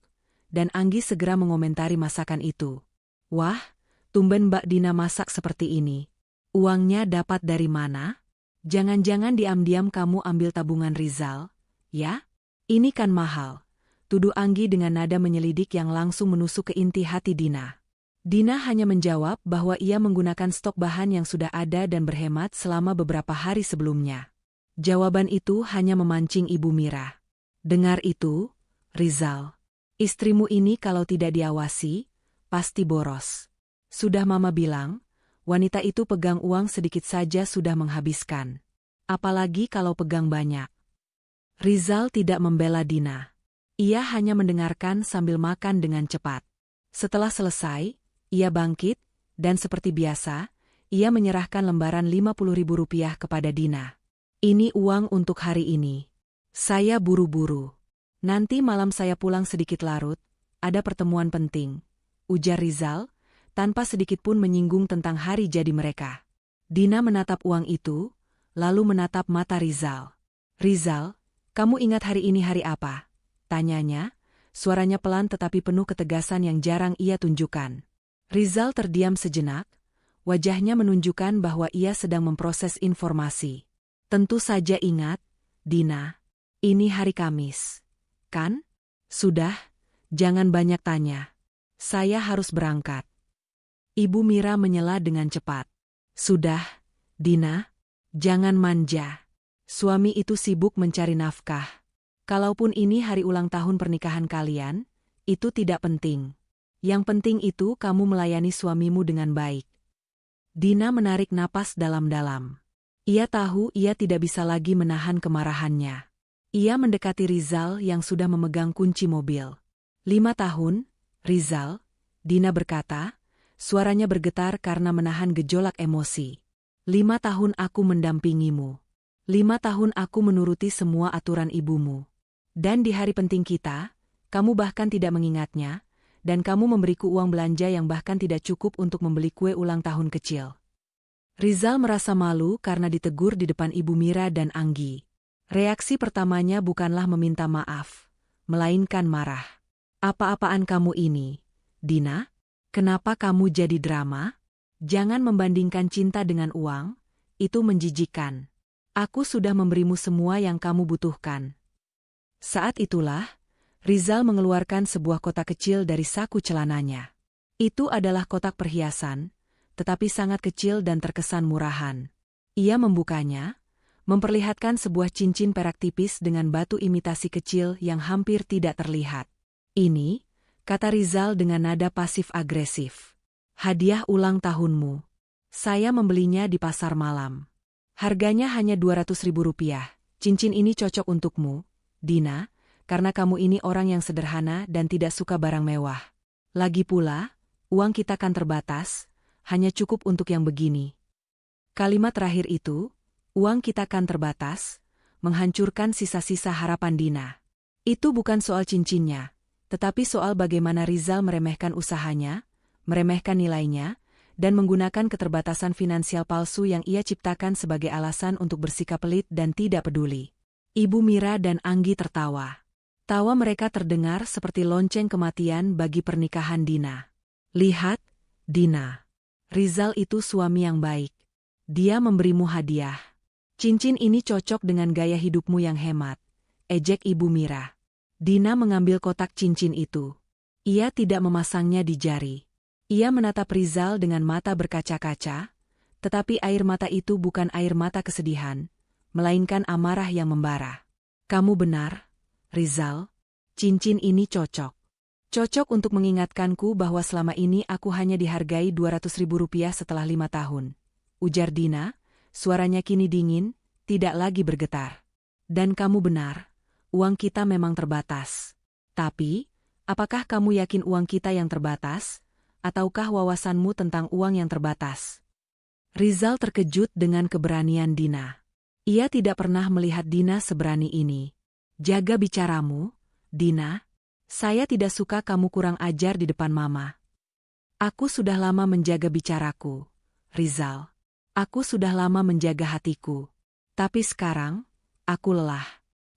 S1: dan Anggi segera mengomentari masakan itu. "Wah, tumben Mbak Dina masak seperti ini. Uangnya dapat dari mana? Jangan-jangan diam-diam kamu ambil tabungan Rizal, ya? Ini kan mahal," tuduh Anggi dengan nada menyelidik yang langsung menusuk ke inti hati Dina. Dina hanya menjawab bahwa ia menggunakan stok bahan yang sudah ada dan berhemat selama beberapa hari sebelumnya. Jawaban itu hanya memancing Ibu Mira. Dengar itu, Rizal. Istrimu ini kalau tidak diawasi, pasti boros. Sudah Mama bilang, wanita itu pegang uang sedikit saja sudah menghabiskan. Apalagi kalau pegang banyak. Rizal tidak membela Dina. Ia hanya mendengarkan sambil makan dengan cepat. Setelah selesai, ia bangkit, dan seperti biasa, ia menyerahkan lembaran Rp50.000 kepada Dina. "Ini uang untuk hari ini. Saya buru-buru. Nanti malam saya pulang sedikit larut, ada pertemuan penting," ujar Rizal, tanpa sedikit pun menyinggung tentang hari jadi mereka. Dina menatap uang itu, lalu menatap mata Rizal. "Rizal, kamu ingat hari ini hari apa?" tanyanya, suaranya pelan tetapi penuh ketegasan yang jarang ia tunjukkan. Rizal terdiam sejenak, wajahnya menunjukkan bahwa ia sedang memproses informasi. "Tentu saja ingat, Dina. Ini hari Kamis. Kan? Sudah, jangan banyak tanya. Saya harus berangkat." Ibu Mira menyela dengan cepat. "Sudah, Dina. Jangan manja. Suami itu sibuk mencari nafkah. Kalaupun ini hari ulang tahun pernikahan kalian, itu tidak penting. Yang penting itu kamu melayani suamimu dengan baik." Dina menarik napas dalam-dalam. Ia tahu ia tidak bisa lagi menahan kemarahannya. Ia mendekati Rizal yang sudah memegang kunci mobil. 5 tahun, Rizal, Dina berkata, suaranya bergetar karena menahan gejolak emosi. 5 tahun aku mendampingimu. 5 tahun aku menuruti semua aturan ibumu. Dan di hari penting kita, kamu bahkan tidak mengingatnya, dan kamu memberiku uang belanja yang bahkan tidak cukup untuk membeli kue ulang tahun kecil. Rizal merasa malu karena ditegur di depan Ibu Mira dan Anggi. Reaksi pertamanya bukanlah meminta maaf, melainkan marah. "Apa-apaan kamu ini, Dina? Kenapa kamu jadi drama? Jangan membandingkan cinta dengan uang, itu menjijikkan. Aku sudah memberimu semua yang kamu butuhkan." Saat itulah, Rizal mengeluarkan sebuah kotak kecil dari saku celananya. Itu adalah kotak perhiasan, tetapi sangat kecil dan terkesan murahan. Ia membukanya, memperlihatkan sebuah cincin perak tipis dengan batu imitasi kecil yang hampir tidak terlihat. "Ini," kata Rizal dengan nada pasif-agresif. "Hadiah ulang tahunmu. Saya membelinya di pasar malam. Harganya hanya Rp200.000. Cincin ini cocok untukmu, Dina, karena kamu ini orang yang sederhana dan tidak suka barang mewah. Lagi pula, uang kita kan terbatas, hanya cukup untuk yang begini." Kalimat terakhir itu, "uang kita kan terbatas," menghancurkan sisa-sisa harapan Dina. Itu bukan soal cincinnya, tetapi soal bagaimana Rizal meremehkan usahanya, meremehkan nilainya, dan menggunakan keterbatasan finansial palsu yang ia ciptakan sebagai alasan untuk bersikap pelit dan tidak peduli. Ibu Mira dan Anggi tertawa. Tawa mereka terdengar seperti lonceng kematian bagi pernikahan Dina. "Lihat, Dina. Rizal itu suami yang baik. Dia memberimu hadiah. Cincin ini cocok dengan gaya hidupmu yang hemat," ejek Ibu Mira. Dina mengambil kotak cincin itu. Ia tidak memasangnya di jari. Ia menatap Rizal dengan mata berkaca-kaca, tetapi air mata itu bukan air mata kesedihan, melainkan amarah yang membara. "Kamu benar, Rizal. Cincin ini cocok. Cocok untuk mengingatkanku bahwa selama ini aku hanya dihargai Rp200.000 setelah 5 tahun. Ujar Dina, suaranya kini dingin, tidak lagi bergetar. "Dan kamu benar, uang kita memang terbatas. Tapi, apakah kamu yakin uang kita yang terbatas ataukah wawasanmu tentang uang yang terbatas? Rizal terkejut dengan keberanian Dina. Ia tidak pernah melihat Dina seberani ini. Jaga bicaramu, Dina. Saya tidak suka kamu kurang ajar di depan Mama. Aku sudah lama menjaga bicaraku, Rizal. Aku sudah lama menjaga hatiku. Tapi sekarang, aku lelah.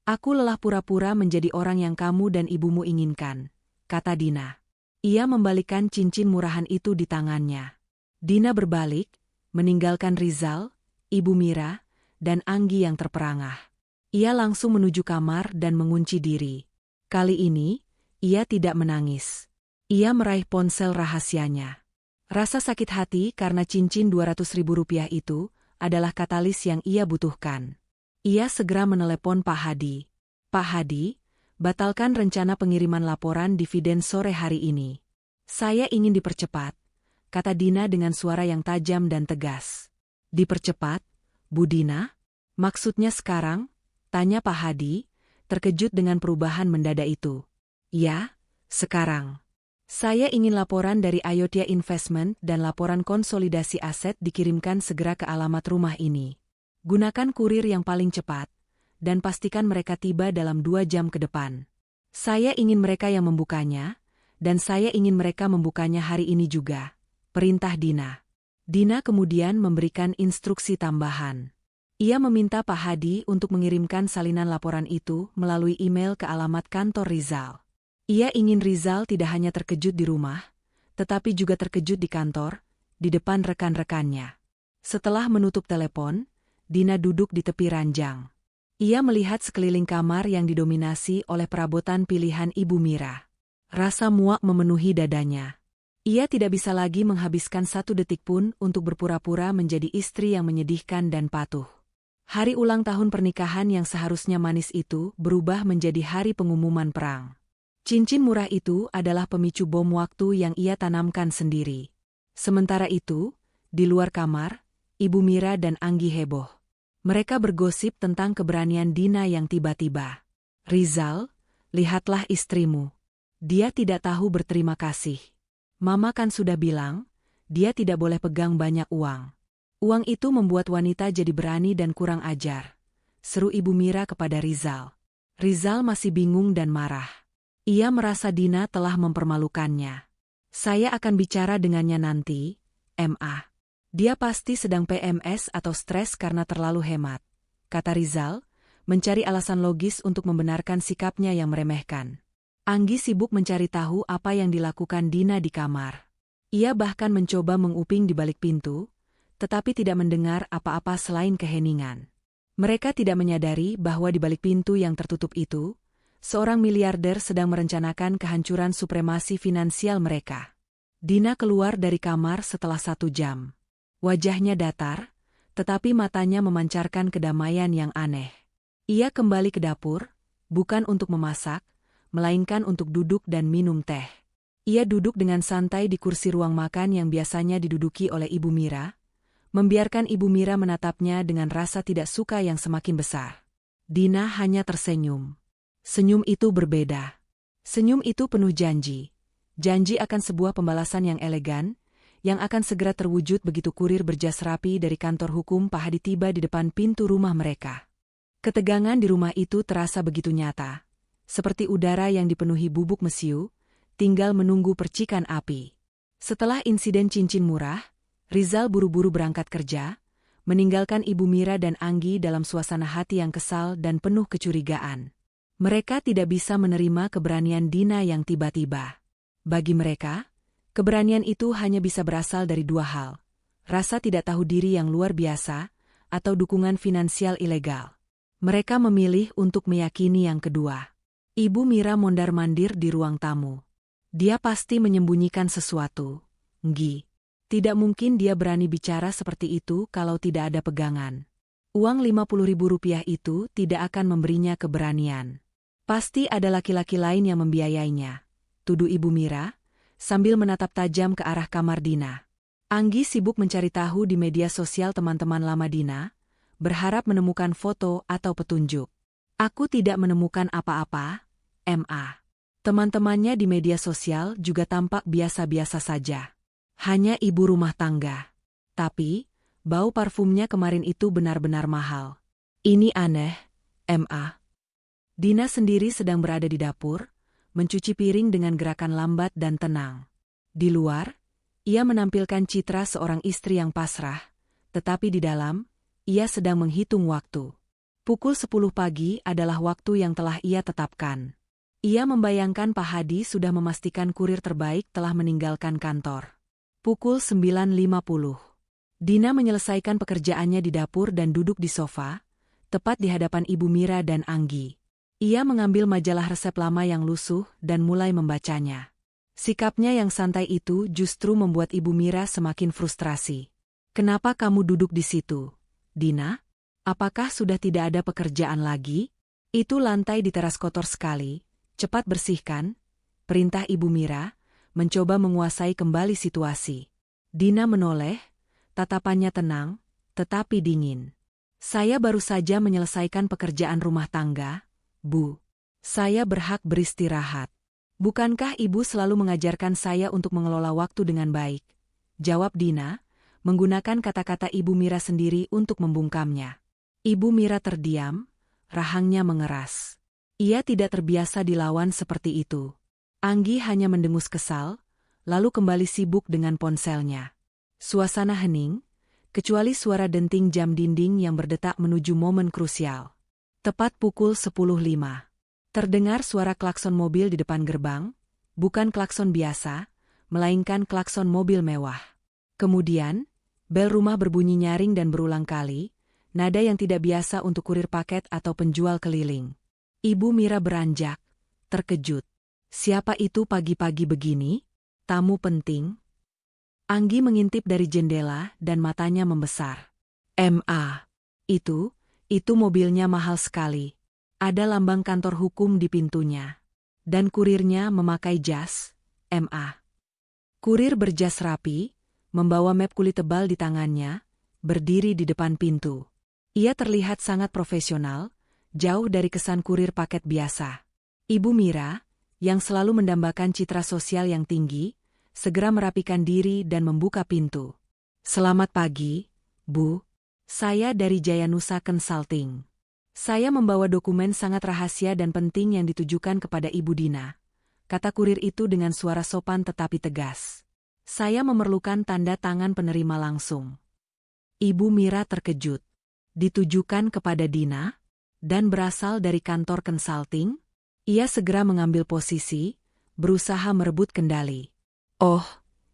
S1: Aku lelah pura-pura menjadi orang yang kamu dan ibumu inginkan, kata Dina. Ia membalikkan cincin murahan itu di tangannya. Dina berbalik, meninggalkan Rizal, Ibu Mira, dan Anggi yang terperangah. Ia langsung menuju kamar dan mengunci diri. Kali ini, ia tidak menangis. Ia meraih ponsel rahasianya. Rasa sakit hati karena cincin Rp200.000 itu adalah katalis yang ia butuhkan. Ia segera menelepon Pak Hadi. Pak Hadi, batalkan rencana pengiriman laporan dividen sore hari ini. Saya ingin dipercepat, kata Dina dengan suara yang tajam dan tegas. Dipercepat, Bu Dina? Maksudnya sekarang? Tanya Pak Hadi, terkejut dengan perubahan mendadak itu. Ya, sekarang. Saya ingin laporan dari Ayodhya Investment dan laporan konsolidasi aset dikirimkan segera ke alamat rumah ini. Gunakan kurir yang paling cepat, dan pastikan mereka tiba dalam 2 jam ke depan. Saya ingin mereka yang membukanya, dan saya ingin mereka membukanya hari ini juga, perintah Dina. Dina kemudian memberikan instruksi tambahan. Ia meminta Pak Hadi untuk mengirimkan salinan laporan itu melalui email ke alamat kantor Rizal. Ia ingin Rizal tidak hanya terkejut di rumah, tetapi juga terkejut di kantor, di depan rekan-rekannya. Setelah menutup telepon, Dina duduk di tepi ranjang. Ia melihat sekeliling kamar yang didominasi oleh perabotan pilihan Ibu Mira. Rasa muak memenuhi dadanya. Ia tidak bisa lagi menghabiskan 1 detik pun untuk berpura-pura menjadi istri yang menyedihkan dan patuh. Hari ulang tahun pernikahan yang seharusnya manis itu berubah menjadi hari pengumuman perang. Cincin murah itu adalah pemicu bom waktu yang ia tanamkan sendiri. Sementara itu, di luar kamar, Ibu Mira dan Anggi heboh. Mereka bergosip tentang keberanian Dina yang tiba-tiba. Rizal, lihatlah istrimu. Dia tidak tahu berterima kasih. Mama kan sudah bilang, dia tidak boleh pegang banyak uang. Uang itu membuat wanita jadi berani dan kurang ajar, seru Ibu Mira kepada Rizal. Rizal masih bingung dan marah. Ia merasa Dina telah mempermalukannya. Saya akan bicara dengannya nanti, Ma. Dia pasti sedang PMS atau stres karena terlalu hemat, kata Rizal, mencari alasan logis untuk membenarkan sikapnya yang meremehkan. Anggi sibuk mencari tahu apa yang dilakukan Dina di kamar. Ia bahkan mencoba menguping di balik pintu, tetapi tidak mendengar apa-apa selain keheningan. Mereka tidak menyadari bahwa di balik pintu yang tertutup itu, seorang miliarder sedang merencanakan kehancuran supremasi finansial mereka. Dina keluar dari kamar setelah 1 jam. Wajahnya datar, tetapi matanya memancarkan kedamaian yang aneh. Ia kembali ke dapur, bukan untuk memasak, melainkan untuk duduk dan minum teh. Ia duduk dengan santai di kursi ruang makan yang biasanya diduduki oleh Ibu Mira, membiarkan Ibu Mira menatapnya dengan rasa tidak suka yang semakin besar. Dina hanya tersenyum. Senyum itu berbeda. Senyum itu penuh janji. Janji akan sebuah pembalasan yang elegan, yang akan segera terwujud begitu kurir berjas rapi dari kantor hukum Pak Hadi tiba di depan pintu rumah mereka. Ketegangan di rumah itu terasa begitu nyata, seperti udara yang dipenuhi bubuk mesiu, tinggal menunggu percikan api. Setelah insiden cincin murah, Rizal buru-buru berangkat kerja, meninggalkan Ibu Mira dan Anggi dalam suasana hati yang kesal dan penuh kecurigaan. Mereka tidak bisa menerima keberanian Dina yang tiba-tiba. Bagi mereka, keberanian itu hanya bisa berasal dari 2 hal, rasa tidak tahu diri yang luar biasa, atau dukungan finansial ilegal. Mereka memilih untuk meyakini yang kedua. Ibu Mira mondar-mandir di ruang tamu. Dia pasti menyembunyikan sesuatu, Nggi. Tidak mungkin dia berani bicara seperti itu kalau tidak ada pegangan. Uang Rp50.000 itu tidak akan memberinya keberanian. Pasti ada laki-laki lain yang membiayainya, tuduh Ibu Mira, sambil menatap tajam ke arah kamar Dina. Anggi sibuk mencari tahu di media sosial teman-teman lama Dina, berharap menemukan foto atau petunjuk. Aku tidak menemukan apa-apa, Ma. Teman-temannya di media sosial juga tampak biasa-biasa saja. Hanya ibu rumah tangga. Tapi, bau parfumnya kemarin itu benar-benar mahal. Ini aneh, Ma. Dina sendiri sedang berada di dapur, mencuci piring dengan gerakan lambat dan tenang. Di luar, ia menampilkan citra seorang istri yang pasrah, tetapi di dalam, ia sedang menghitung waktu. Pukul 10 pagi adalah waktu yang telah ia tetapkan. Ia membayangkan Pak Hadi sudah memastikan kurir terbaik telah meninggalkan kantor. Pukul 9.50. Dina menyelesaikan pekerjaannya di dapur dan duduk di sofa, tepat di hadapan Ibu Mira dan Anggi. Ia mengambil majalah resep lama yang lusuh dan mulai membacanya. Sikapnya yang santai itu justru membuat Ibu Mira semakin frustrasi. "Kenapa kamu duduk di situ, Dina? Apakah sudah tidak ada pekerjaan lagi? Itu lantai di teras kotor sekali, cepat bersihkan," perintah Ibu Mira, mencoba menguasai kembali situasi. Dina menoleh, tatapannya tenang, tetapi dingin. "Saya baru saja menyelesaikan pekerjaan rumah tangga, Bu. Saya berhak beristirahat. Bukankah Ibu selalu mengajarkan saya untuk mengelola waktu dengan baik?" jawab Dina, menggunakan kata-kata Ibu Mira sendiri untuk membungkamnya. Ibu Mira terdiam, rahangnya mengeras. Ia tidak terbiasa dilawan seperti itu. Anggi hanya mendengus kesal, lalu kembali sibuk dengan ponselnya. Suasana hening, kecuali suara denting jam dinding yang berdetak menuju momen krusial. Tepat pukul 10.05. Terdengar suara klakson mobil di depan gerbang, bukan klakson biasa, melainkan klakson mobil mewah. Kemudian, bel rumah berbunyi nyaring dan berulang kali, nada yang tidak biasa untuk kurir paket atau penjual keliling. Ibu Mira beranjak, terkejut. "Siapa itu pagi-pagi begini? Tamu penting?" Anggi mengintip dari jendela dan matanya membesar. "Ma, itu mobilnya mahal sekali. Ada lambang kantor hukum di pintunya. Dan kurirnya memakai jas, Ma." Kurir berjas rapi, membawa map kulit tebal di tangannya, berdiri di depan pintu. Ia terlihat sangat profesional, jauh dari kesan kurir paket biasa. Ibu Mira, yang selalu mendambakan citra sosial yang tinggi, segera merapikan diri dan membuka pintu. "Selamat pagi, Bu. Saya dari Jayanusa Consulting. Saya membawa dokumen sangat rahasia dan penting yang ditujukan kepada Ibu Dina," kata kurir itu dengan suara sopan tetapi tegas. "Saya memerlukan tanda tangan penerima langsung." Ibu Mira terkejut. Ditujukan kepada Dina? Dan berasal dari kantor consulting? Ia segera mengambil posisi, berusaha merebut kendali. "Oh,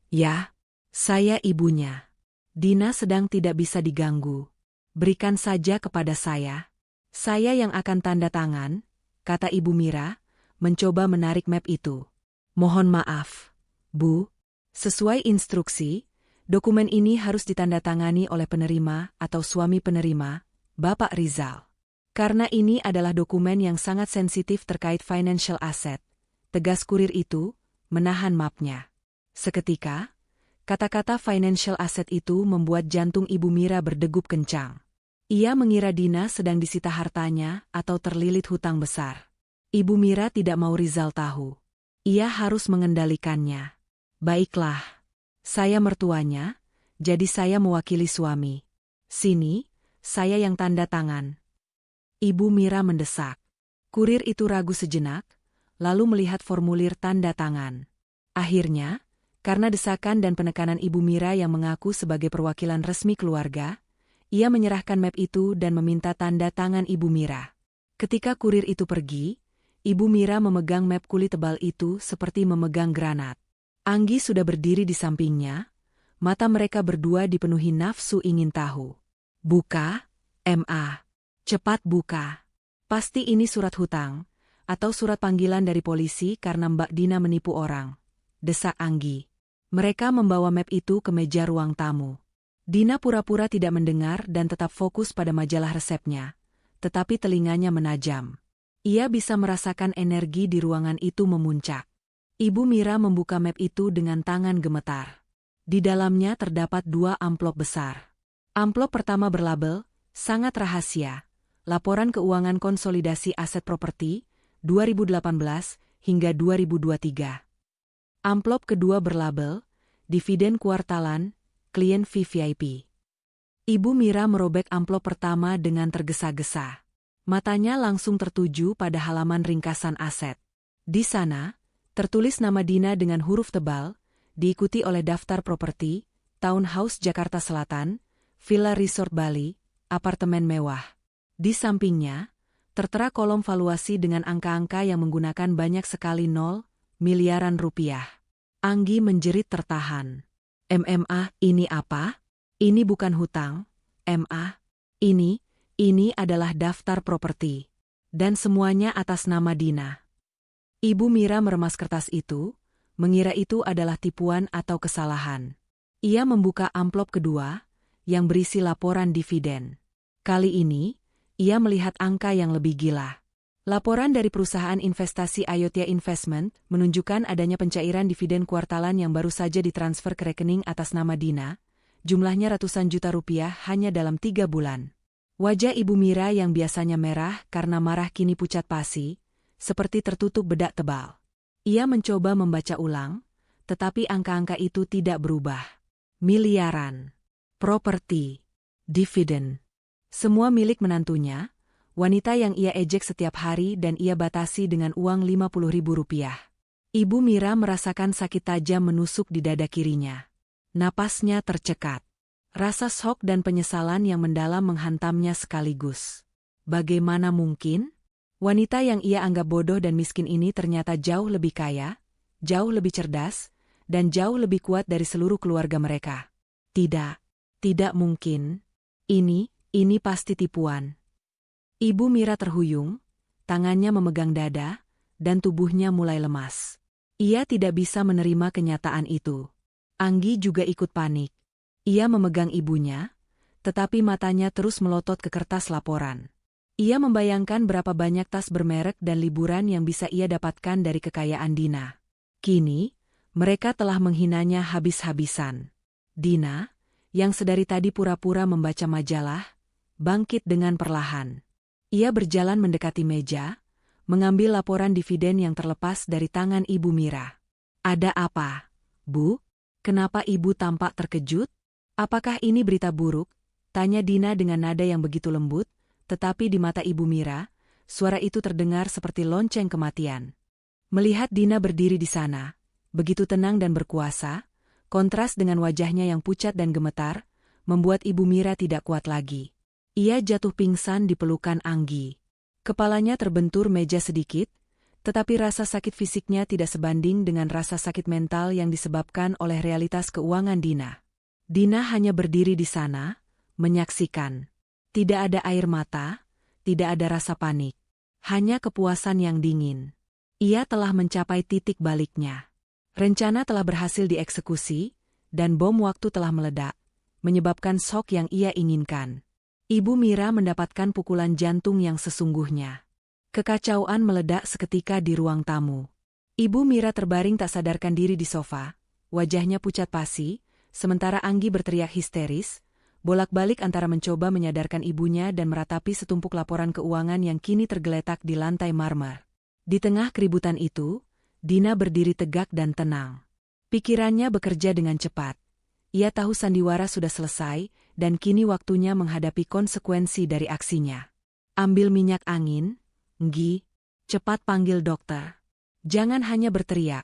S1: ya, saya ibunya. Dina sedang tidak bisa diganggu. Berikan saja kepada saya. Saya yang akan tanda tangan," kata Ibu Mira, mencoba menarik map itu. "Mohon maaf, Bu. Sesuai instruksi, dokumen ini harus ditandatangani oleh penerima atau suami penerima, Bapak Rizal. Karena ini adalah dokumen yang sangat sensitif terkait financial asset," tegas kurir itu, menahan mapnya. Seketika, kata-kata financial asset itu membuat jantung Ibu Mira berdegup kencang. Ia mengira Dina sedang disita hartanya atau terlilit hutang besar. Ibu Mira tidak mau Rizal tahu. Ia harus mengendalikannya. "Baiklah. Saya mertuanya, jadi saya mewakili suami. Sini, saya yang tanda tangan." Ibu Mira mendesak. Kurir itu ragu sejenak, lalu melihat formulir tanda tangan. Akhirnya, karena desakan dan penekanan Ibu Mira yang mengaku sebagai perwakilan resmi keluarga, ia menyerahkan map itu dan meminta tanda tangan Ibu Mira. Ketika kurir itu pergi, Ibu Mira memegang map kulit tebal itu seperti memegang granat. Anggi sudah berdiri di sampingnya, mata mereka berdua dipenuhi nafsu ingin tahu. "Buka, Ma. Cepat buka. Pasti ini surat hutang, atau surat panggilan dari polisi karena Mbak Dina menipu orang," desak Anggi. Mereka membawa map itu ke meja ruang tamu. Dina pura-pura tidak mendengar dan tetap fokus pada majalah resepnya, tetapi telinganya menajam. Ia bisa merasakan energi di ruangan itu memuncak. Ibu Mira membuka map itu dengan tangan gemetar. Di dalamnya terdapat 2 amplop besar. Amplop pertama berlabel, "Sangat Rahasia, Laporan Keuangan Konsolidasi Aset Properti, 2018 hingga 2023. Amplop kedua berlabel, dividen kuartalan, klien VVIP. Ibu Mira merobek amplop pertama dengan tergesa-gesa. Matanya langsung tertuju pada halaman ringkasan aset. Di sana, tertulis nama Dina dengan huruf tebal, diikuti oleh daftar properti, townhouse Jakarta Selatan, villa resort Bali, apartemen mewah. Di sampingnya, tertera kolom valuasi dengan angka-angka yang menggunakan banyak sekali nol, miliaran rupiah. Anggi menjerit tertahan. MMA, ini apa? Ini bukan hutang, MA. Ini adalah daftar properti. Dan semuanya atas nama Dina. Ibu Mira meremas kertas itu, mengira itu adalah tipuan atau kesalahan. Ia membuka amplop kedua, yang berisi laporan dividen. Kali ini, ia melihat angka yang lebih gila. Laporan dari perusahaan investasi Ayotya Investment menunjukkan adanya pencairan dividen kuartalan yang baru saja ditransfer ke rekening atas nama Dina, jumlahnya ratusan juta rupiah hanya dalam 3 bulan. Wajah Ibu Mira yang biasanya merah karena marah kini pucat pasi, seperti tertutup bedak tebal. Ia mencoba membaca ulang, tetapi angka-angka itu tidak berubah. Miliaran, properti, dividen. Semua milik menantunya, wanita yang ia ejek setiap hari dan ia batasi dengan uang Rp50.000. Ibu Mira merasakan sakit tajam menusuk di dada kirinya. Napasnya tercekat. Rasa shock dan penyesalan yang mendalam menghantamnya sekaligus. Bagaimana mungkin? Wanita yang ia anggap bodoh dan miskin ini ternyata jauh lebih kaya, jauh lebih cerdas, dan jauh lebih kuat dari seluruh keluarga mereka. Tidak mungkin. Ini pasti tipuan. Ibu Mira terhuyung, tangannya memegang dada, dan tubuhnya mulai lemas. Ia tidak bisa menerima kenyataan itu. Anggi juga ikut panik. Ia memegang ibunya, tetapi matanya terus melotot ke kertas laporan. Ia membayangkan berapa banyak tas bermerek dan liburan yang bisa ia dapatkan dari kekayaan Dina. Kini, mereka telah menghinanya habis-habisan. Dina, yang sedari tadi pura-pura membaca majalah, bangkit dengan perlahan. Ia berjalan mendekati meja, mengambil laporan dividen yang terlepas dari tangan Ibu Mira. Ada apa, Bu? Kenapa Ibu tampak terkejut? Apakah ini berita buruk? Tanya Dina dengan nada yang begitu lembut, tetapi di mata Ibu Mira, suara itu terdengar seperti lonceng kematian. Melihat Dina berdiri di sana, begitu tenang dan berkuasa, kontras dengan wajahnya yang pucat dan gemetar, membuat Ibu Mira tidak kuat lagi. Ia jatuh pingsan di pelukan Anggi. Kepalanya terbentur meja sedikit, tetapi rasa sakit fisiknya tidak sebanding dengan rasa sakit mental yang disebabkan oleh realitas keuangan Dina. Dina hanya berdiri di sana, menyaksikan. Tidak ada air mata, tidak ada rasa panik. Hanya kepuasan yang dingin. Ia telah mencapai titik baliknya. Rencana telah berhasil dieksekusi, dan bom waktu telah meledak, menyebabkan shock yang ia inginkan. Ibu Mira mendapatkan pukulan jantung yang sesungguhnya. Kekacauan meledak seketika di ruang tamu. Ibu Mira terbaring tak sadarkan diri di sofa, wajahnya pucat pasi, sementara Anggi berteriak histeris, bolak-balik antara mencoba menyadarkan ibunya dan meratapi setumpuk laporan keuangan yang kini tergeletak di lantai marmer. Di tengah keributan itu, Dina berdiri tegak dan tenang. Pikirannya bekerja dengan cepat. Ia tahu sandiwara sudah selesai, dan kini waktunya menghadapi konsekuensi dari aksinya. Ambil minyak angin, Nggi. Cepat panggil dokter. Jangan hanya berteriak.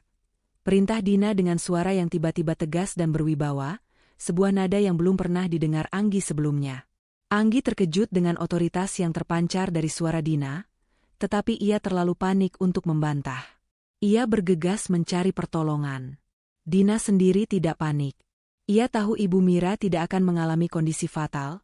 S1: Perintah Dina dengan suara yang tiba-tiba tegas dan berwibawa, sebuah nada yang belum pernah didengar Anggi sebelumnya. Anggi terkejut dengan otoritas yang terpancar dari suara Dina, tetapi ia terlalu panik untuk membantah. Ia bergegas mencari pertolongan. Dina sendiri tidak panik. Ia tahu Ibu Mira tidak akan mengalami kondisi fatal,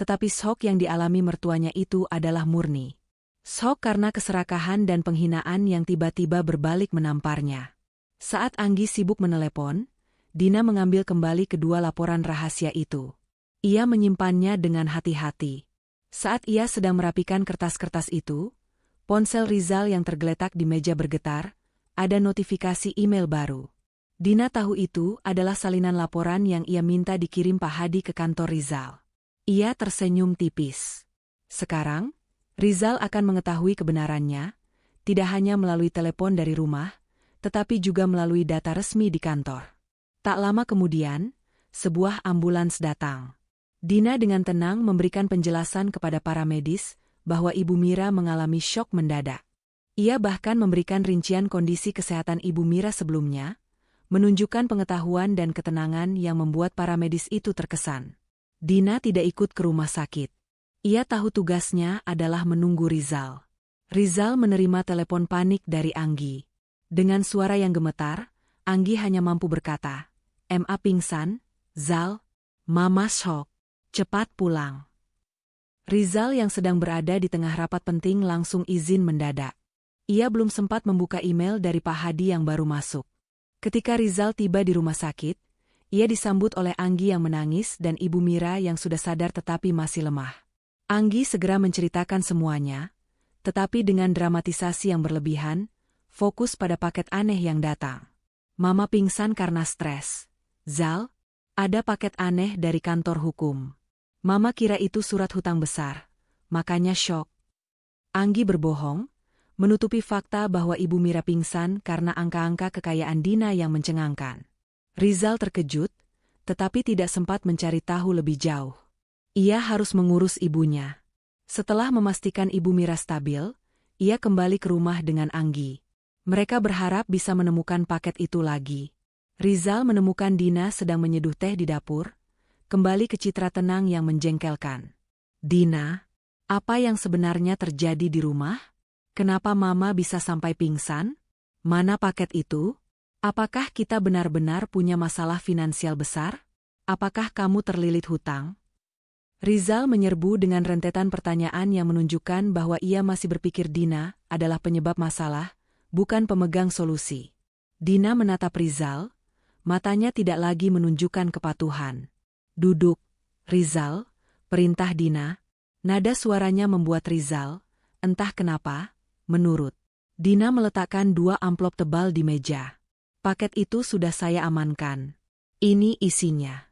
S1: tetapi shock yang dialami mertuanya itu adalah murni. Shock karena keserakahan dan penghinaan yang tiba-tiba berbalik menamparnya. Saat Anggi sibuk menelepon, Dina mengambil kembali kedua laporan rahasia itu. Ia menyimpannya dengan hati-hati. Saat ia sedang merapikan kertas-kertas itu, ponsel Rizal yang tergeletak di meja bergetar, ada notifikasi email baru. Dina tahu itu adalah salinan laporan yang ia minta dikirim Pak Hadi ke kantor Rizal. Ia tersenyum tipis. Sekarang, Rizal akan mengetahui kebenarannya, tidak hanya melalui telepon dari rumah, tetapi juga melalui data resmi di kantor. Tak lama kemudian, sebuah ambulans datang. Dina dengan tenang memberikan penjelasan kepada para medis bahwa Ibu Mira mengalami syok mendadak. Ia bahkan memberikan rincian kondisi kesehatan Ibu Mira sebelumnya, menunjukkan pengetahuan dan ketenangan yang membuat para medis itu terkesan. Dina tidak ikut ke rumah sakit. Ia tahu tugasnya adalah menunggu Rizal. Rizal menerima telepon panik dari Anggi. Dengan suara yang gemetar, Anggi hanya mampu berkata, "Ma pingsan, Zal, Mama syok, cepat pulang." Rizal yang sedang berada di tengah rapat penting langsung izin mendadak. Ia belum sempat membuka email dari Pak Hadi yang baru masuk. Ketika Rizal tiba di rumah sakit, ia disambut oleh Anggi yang menangis dan Ibu Mira yang sudah sadar tetapi masih lemah. Anggi segera menceritakan semuanya, tetapi dengan dramatisasi yang berlebihan, fokus pada paket aneh yang datang. "Mama pingsan karena stres. Zal, ada paket aneh dari kantor hukum. Mama kira itu surat hutang besar, makanya syok." Anggi berbohong, menutupi fakta bahwa Ibu Mira pingsan karena angka-angka kekayaan Dina yang mencengangkan. Rizal terkejut, tetapi tidak sempat mencari tahu lebih jauh. Ia harus mengurus ibunya. Setelah memastikan Ibu Mira stabil, ia kembali ke rumah dengan Anggi. Mereka berharap bisa menemukan paket itu lagi. Rizal menemukan Dina sedang menyeduh teh di dapur, kembali ke citra tenang yang menjengkelkan. "Dina, apa yang sebenarnya terjadi di rumah? Kenapa Mama bisa sampai pingsan? Mana paket itu? Apakah kita benar-benar punya masalah finansial besar? Apakah kamu terlilit hutang?" Rizal menyerbu dengan rentetan pertanyaan yang menunjukkan bahwa ia masih berpikir Dina adalah penyebab masalah, bukan pemegang solusi. Dina menatap Rizal, matanya tidak lagi menunjukkan kepatuhan. "Duduk, Rizal," perintah Dina. Nada suaranya membuat Rizal, entah kenapa, menurut. Dina meletakkan 2 amplop tebal di meja. "Paket itu sudah saya amankan. Ini isinya."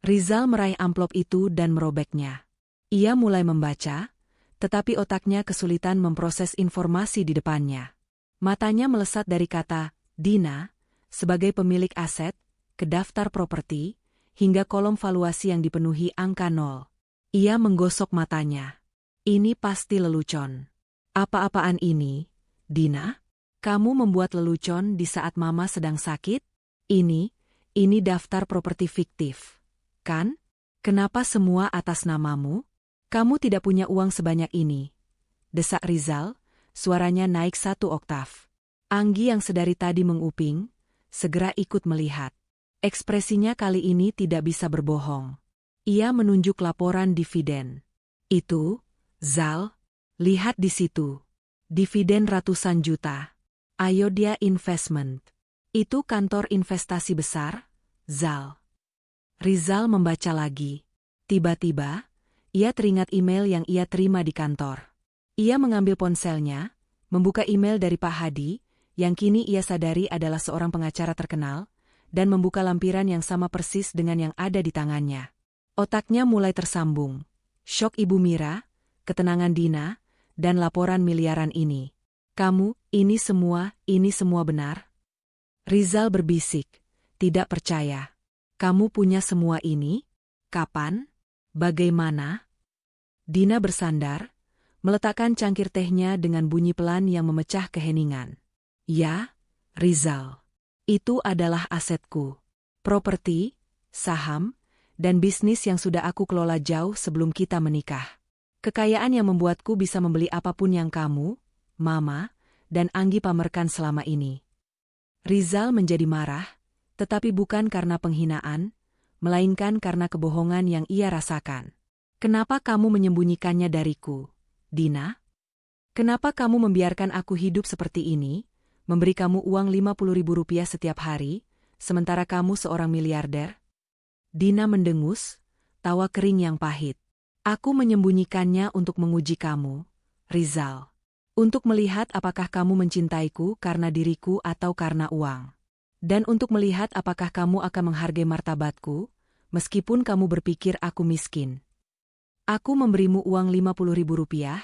S1: Rizal meraih amplop itu dan merobeknya. Ia mulai membaca, tetapi otaknya kesulitan memproses informasi di depannya. Matanya melesat dari kata, "Dina," sebagai pemilik aset, ke daftar properti, hingga kolom valuasi yang dipenuhi angka 0. Ia menggosok matanya. Ini pasti lelucon. "Apa-apaan ini, Dina? Kamu membuat lelucon di saat Mama sedang sakit? Ini daftar properti fiktif, kan? Kenapa semua atas namamu? Kamu tidak punya uang sebanyak ini," desak Rizal, suaranya naik 1 oktav. Anggi yang sedari tadi menguping, segera ikut melihat. Ekspresinya kali ini tidak bisa berbohong. Ia menunjuk laporan dividen. "Itu, Zal, lihat di situ. Dividen ratusan juta. Ayodhya Investment. Itu kantor investasi besar, Zal." Rizal membaca lagi. Tiba-tiba, ia teringat email yang ia terima di kantor. Ia mengambil ponselnya, membuka email dari Pak Hadi, yang kini ia sadari adalah seorang pengacara terkenal, dan membuka lampiran yang sama persis dengan yang ada di tangannya. Otaknya mulai tersambung. Syok Ibu Mira, ketenangan Dina, dan laporan miliaran ini. Ini semua benar?" Rizal berbisik, tidak percaya. "Kamu punya semua ini? Kapan? Bagaimana?" Dina bersandar, meletakkan cangkir tehnya dengan bunyi pelan yang memecah keheningan. "Ya, Rizal. Itu adalah asetku. Properti, saham, dan bisnis yang sudah aku kelola jauh sebelum kita menikah. Kekayaan yang membuatku bisa membeli apapun yang kamu, Mama, dan Anggi pamerkan selama ini." Rizal menjadi marah, tetapi bukan karena penghinaan, melainkan karena kebohongan yang ia rasakan. "Kenapa kamu menyembunyikannya dariku, Dina? Kenapa kamu membiarkan aku hidup seperti ini, memberi kamu uang Rp50.000 setiap hari, sementara kamu seorang miliarder?" Dina mendengus, tawa kering yang pahit. "Aku menyembunyikannya untuk menguji kamu, Rizal. Untuk melihat apakah kamu mencintaiku karena diriku atau karena uang. Dan untuk melihat apakah kamu akan menghargai martabatku, meskipun kamu berpikir aku miskin. Aku memberimu uang Rp50.000,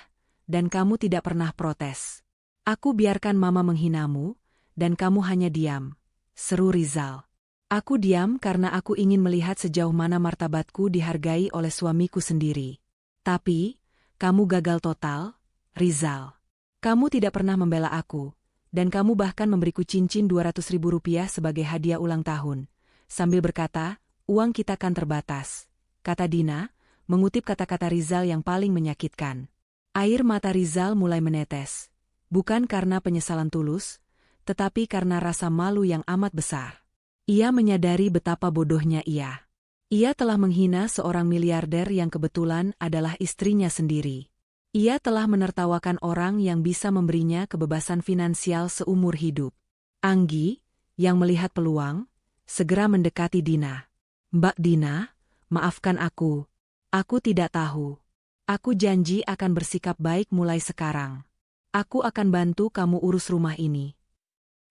S1: dan kamu tidak pernah protes. Aku biarkan Mama menghinamu, dan kamu hanya diam," seru Rizal. Aku diam karena aku ingin melihat sejauh mana martabatku dihargai oleh suamiku sendiri. Tapi, kamu gagal total, Rizal. Kamu tidak pernah membela aku, dan kamu bahkan memberiku cincin 200.000 rupiah sebagai hadiah ulang tahun. Sambil berkata, uang kita kan terbatas, kata Dina, mengutip kata-kata Rizal yang paling menyakitkan. Air mata Rizal mulai menetes, bukan karena penyesalan tulus, tetapi karena rasa malu yang amat besar. Ia menyadari betapa bodohnya ia. Ia telah menghina seorang miliarder yang kebetulan adalah istrinya sendiri. Ia telah menertawakan orang yang bisa memberinya kebebasan finansial seumur hidup. Anggi, yang melihat peluang, segera mendekati Dina. Mbak Dina, maafkan aku. Aku tidak tahu. Aku janji akan bersikap baik mulai sekarang. Aku akan bantu kamu urus rumah ini.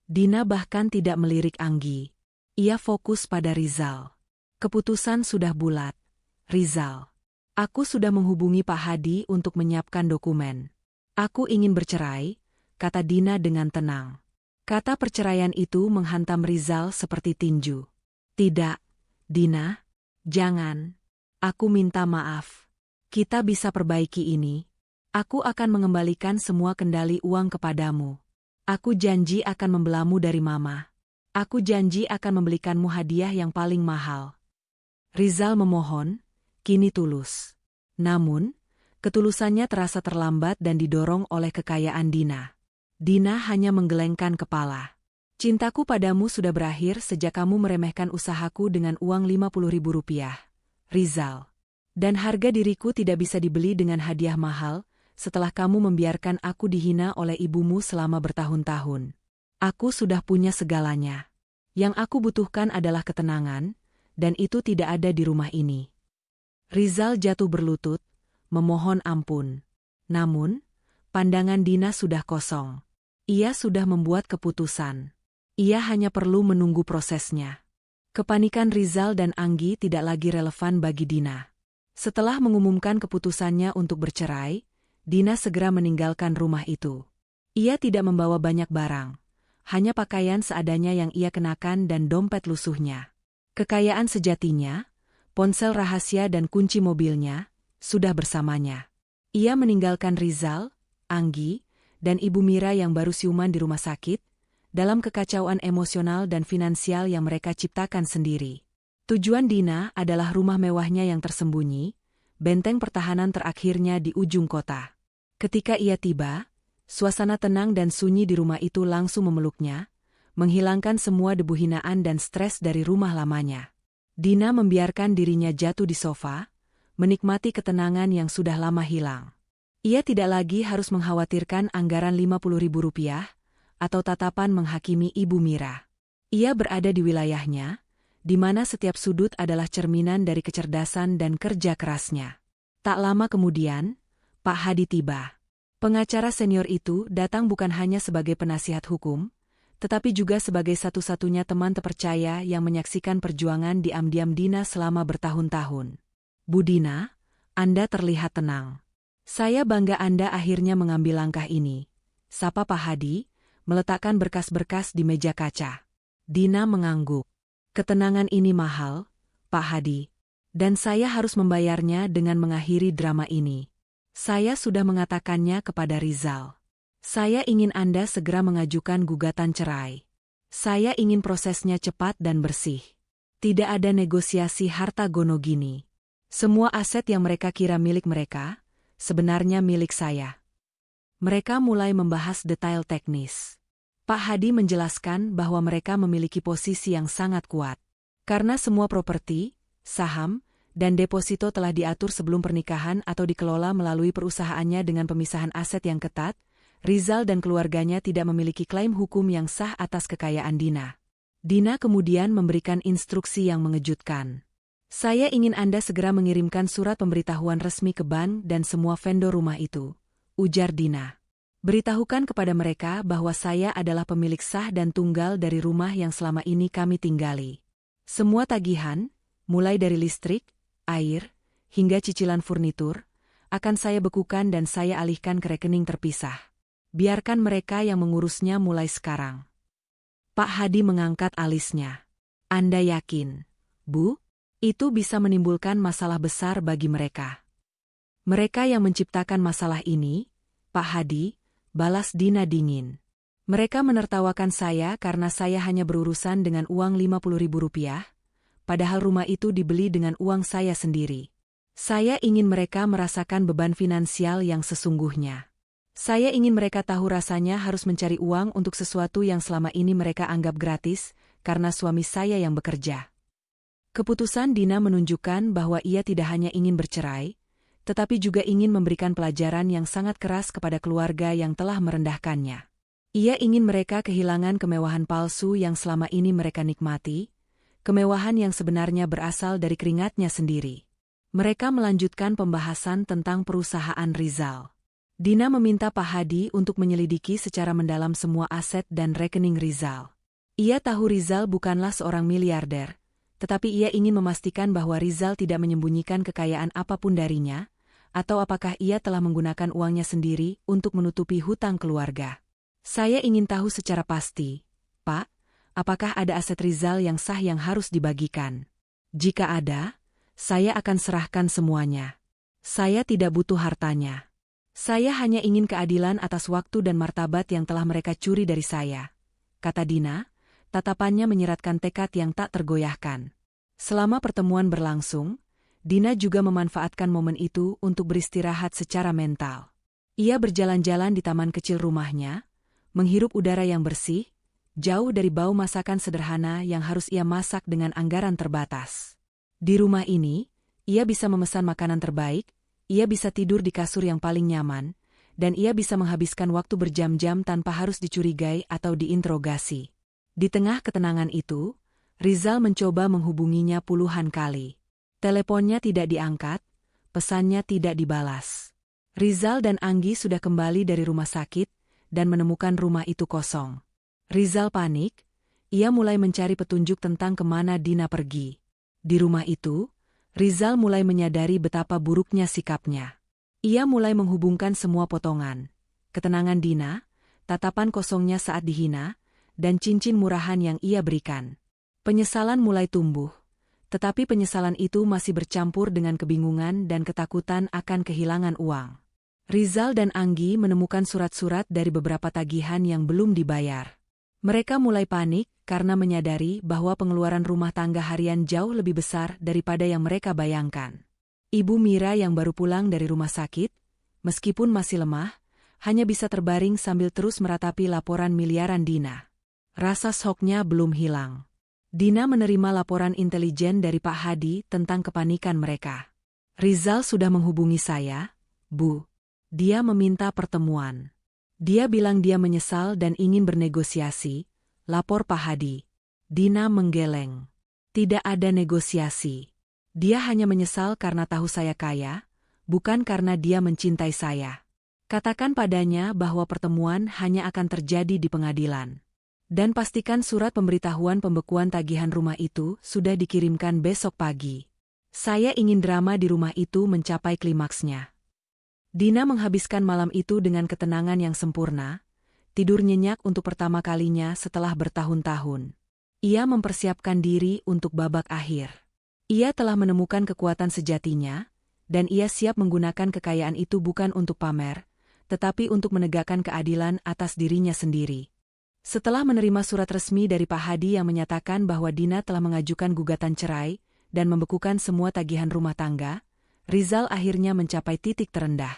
S1: Dina bahkan tidak melirik Anggi. Ia fokus pada Rizal. Keputusan sudah bulat. Rizal. Aku sudah menghubungi Pak Hadi untuk menyiapkan dokumen. Aku ingin bercerai, kata Dina dengan tenang. Kata perceraian itu menghantam Rizal seperti tinju. Tidak, Dina. Jangan. Aku minta maaf. Kita bisa perbaiki ini. Aku akan mengembalikan semua kendali uang kepadamu. Aku janji akan membelamu dari Mama. Aku janji akan membelikanmu hadiah yang paling mahal. Rizal memohon, kini tulus. Namun, ketulusannya terasa terlambat dan didorong oleh kekayaan Dina. Dina hanya menggelengkan kepala. Cintaku padamu sudah berakhir sejak kamu meremehkan usahaku dengan uang 50.000 rupiah. Rizal. Dan harga diriku tidak bisa dibeli dengan hadiah mahal, setelah kamu membiarkan aku dihina oleh ibumu selama bertahun-tahun. Aku sudah punya segalanya. Yang aku butuhkan adalah ketenangan, dan itu tidak ada di rumah ini. Rizal jatuh berlutut, memohon ampun. Namun, pandangan Dina sudah kosong. Ia sudah membuat keputusan. Ia hanya perlu menunggu prosesnya. Kepanikan Rizal dan Anggi tidak lagi relevan bagi Dina. Setelah mengumumkan keputusannya untuk bercerai, Dina segera meninggalkan rumah itu. Ia tidak membawa banyak barang, hanya pakaian seadanya yang ia kenakan dan dompet lusuhnya. Kekayaan sejatinya, ponsel rahasia dan kunci mobilnya, sudah bersamanya. Ia meninggalkan Rizal, Anggi, dan Ibu Mira yang baru siuman di rumah sakit, dalam kekacauan emosional dan finansial yang mereka ciptakan sendiri. Tujuan Dina adalah rumah mewahnya yang tersembunyi, benteng pertahanan terakhirnya di ujung kota. Ketika ia tiba, suasana tenang dan sunyi di rumah itu langsung memeluknya, menghilangkan semua debu hinaan dan stres dari rumah lamanya. Dina membiarkan dirinya jatuh di sofa, menikmati ketenangan yang sudah lama hilang. Ia tidak lagi harus mengkhawatirkan anggaran 50.000 rupiah, atau tatapan menghakimi Ibu Mira. Ia berada di wilayahnya, di mana setiap sudut adalah cerminan dari kecerdasan dan kerja kerasnya. Tak lama kemudian, Pak Hadi tiba. Pengacara senior itu datang bukan hanya sebagai penasihat hukum, tetapi juga sebagai satu-satunya teman terpercaya yang menyaksikan perjuangan diam-diam Dina selama bertahun-tahun. Bu Dina, Anda terlihat tenang. Saya bangga Anda akhirnya mengambil langkah ini, sapa Pak Hadi, meletakkan berkas-berkas di meja kaca. Dina mengangguk. Ketenangan ini mahal, Pak Hadi. Dan saya harus membayarnya dengan mengakhiri drama ini. Saya sudah mengatakannya kepada Rizal. Saya ingin Anda segera mengajukan gugatan cerai. Saya ingin prosesnya cepat dan bersih. Tidak ada negosiasi harta gono gini. Semua aset yang mereka kira milik mereka, sebenarnya milik saya. Mereka mulai membahas detail teknis. Pak Hadi menjelaskan bahwa mereka memiliki posisi yang sangat kuat. Karena semua properti, saham, dan deposito telah diatur sebelum pernikahan atau dikelola melalui perusahaannya dengan pemisahan aset yang ketat, Rizal dan keluarganya tidak memiliki klaim hukum yang sah atas kekayaan Dina. Dina kemudian memberikan instruksi yang mengejutkan. Saya ingin Anda segera mengirimkan surat pemberitahuan resmi ke bank dan semua vendor rumah itu, ujar Dina. Beritahukan kepada mereka bahwa saya adalah pemilik sah dan tunggal dari rumah yang selama ini kami tinggali. Semua tagihan, mulai dari listrik, air, hingga cicilan furnitur, akan saya bekukan dan saya alihkan ke rekening terpisah. Biarkan mereka yang mengurusnya mulai sekarang. Pak Hadi mengangkat alisnya. Anda yakin, Bu? Itu bisa menimbulkan masalah besar bagi mereka. Mereka yang menciptakan masalah ini, Pak Hadi, balas Dina dingin. Mereka menertawakan saya karena saya hanya berurusan dengan uang Rp50.000, padahal rumah itu dibeli dengan uang saya sendiri. Saya ingin mereka merasakan beban finansial yang sesungguhnya. Saya ingin mereka tahu rasanya harus mencari uang untuk sesuatu yang selama ini mereka anggap gratis, karena suami saya yang bekerja. Keputusan Dina menunjukkan bahwa ia tidak hanya ingin bercerai, tetapi juga ingin memberikan pelajaran yang sangat keras kepada keluarga yang telah merendahkannya. Ia ingin mereka kehilangan kemewahan palsu yang selama ini mereka nikmati, kemewahan yang sebenarnya berasal dari keringatnya sendiri. Mereka melanjutkan pembahasan tentang perusahaan Rizal. Dina meminta Pak Hadi untuk menyelidiki secara mendalam semua aset dan rekening Rizal. Ia tahu Rizal bukanlah seorang miliarder, tetapi ia ingin memastikan bahwa Rizal tidak menyembunyikan kekayaan apapun darinya, atau apakah ia telah menggunakan uangnya sendiri untuk menutupi hutang keluarga. Saya ingin tahu secara pasti, Pak, apakah ada aset Rizal yang sah yang harus dibagikan? Jika ada, saya akan serahkan semuanya. Saya tidak butuh hartanya. Saya hanya ingin keadilan atas waktu dan martabat yang telah mereka curi dari saya, kata Dina, tatapannya menyeratkan tekad yang tak tergoyahkan. Selama pertemuan berlangsung, Dina juga memanfaatkan momen itu untuk beristirahat secara mental. Ia berjalan-jalan di taman kecil rumahnya, menghirup udara yang bersih, jauh dari bau masakan sederhana yang harus ia masak dengan anggaran terbatas. Di rumah ini, ia bisa memesan makanan terbaik, ia bisa tidur di kasur yang paling nyaman, dan ia bisa menghabiskan waktu berjam-jam tanpa harus dicurigai atau diinterogasi. Di tengah ketenangan itu, Rizal mencoba menghubunginya puluhan kali. Teleponnya tidak diangkat, pesannya tidak dibalas. Rizal dan Anggi sudah kembali dari rumah sakit dan menemukan rumah itu kosong. Rizal panik, ia mulai mencari petunjuk tentang kemana Dina pergi. Di rumah itu, Rizal mulai menyadari betapa buruknya sikapnya. Ia mulai menghubungkan semua potongan, ketenangan Dina, tatapan kosongnya saat dihina, dan cincin murahan yang ia berikan. Penyesalan mulai tumbuh, tetapi penyesalan itu masih bercampur dengan kebingungan dan ketakutan akan kehilangan uang. Rizal dan Anggi menemukan surat-surat dari beberapa tagihan yang belum dibayar. Mereka mulai panik karena menyadari bahwa pengeluaran rumah tangga harian jauh lebih besar daripada yang mereka bayangkan. Ibu Mira yang baru pulang dari rumah sakit, meskipun masih lemah, hanya bisa terbaring sambil terus meratapi laporan miliaran Dina. Rasa syoknya belum hilang. Dina menerima laporan intelijen dari Pak Hadi tentang kepanikan mereka. Rizal sudah menghubungi saya, Bu. Dia meminta pertemuan. Dia bilang dia menyesal dan ingin bernegosiasi, lapor Pak Hadi. Dina menggeleng. Tidak ada negosiasi. Dia hanya menyesal karena tahu saya kaya, bukan karena dia mencintai saya. Katakan padanya bahwa pertemuan hanya akan terjadi di pengadilan. Dan pastikan surat pemberitahuan pembekuan tagihan rumah itu sudah dikirimkan besok pagi. Saya ingin drama di rumah itu mencapai klimaksnya. Dina menghabiskan malam itu dengan ketenangan yang sempurna, tidur nyenyak untuk pertama kalinya setelah bertahun-tahun. Ia mempersiapkan diri untuk babak akhir. Ia telah menemukan kekuatan sejatinya, dan ia siap menggunakan kekayaan itu bukan untuk pamer, tetapi untuk menegakkan keadilan atas dirinya sendiri. Setelah menerima surat resmi dari Pak Hadi yang menyatakan bahwa Dina telah mengajukan gugatan cerai dan membekukan semua tagihan rumah tangga, Rizal akhirnya mencapai titik terendah.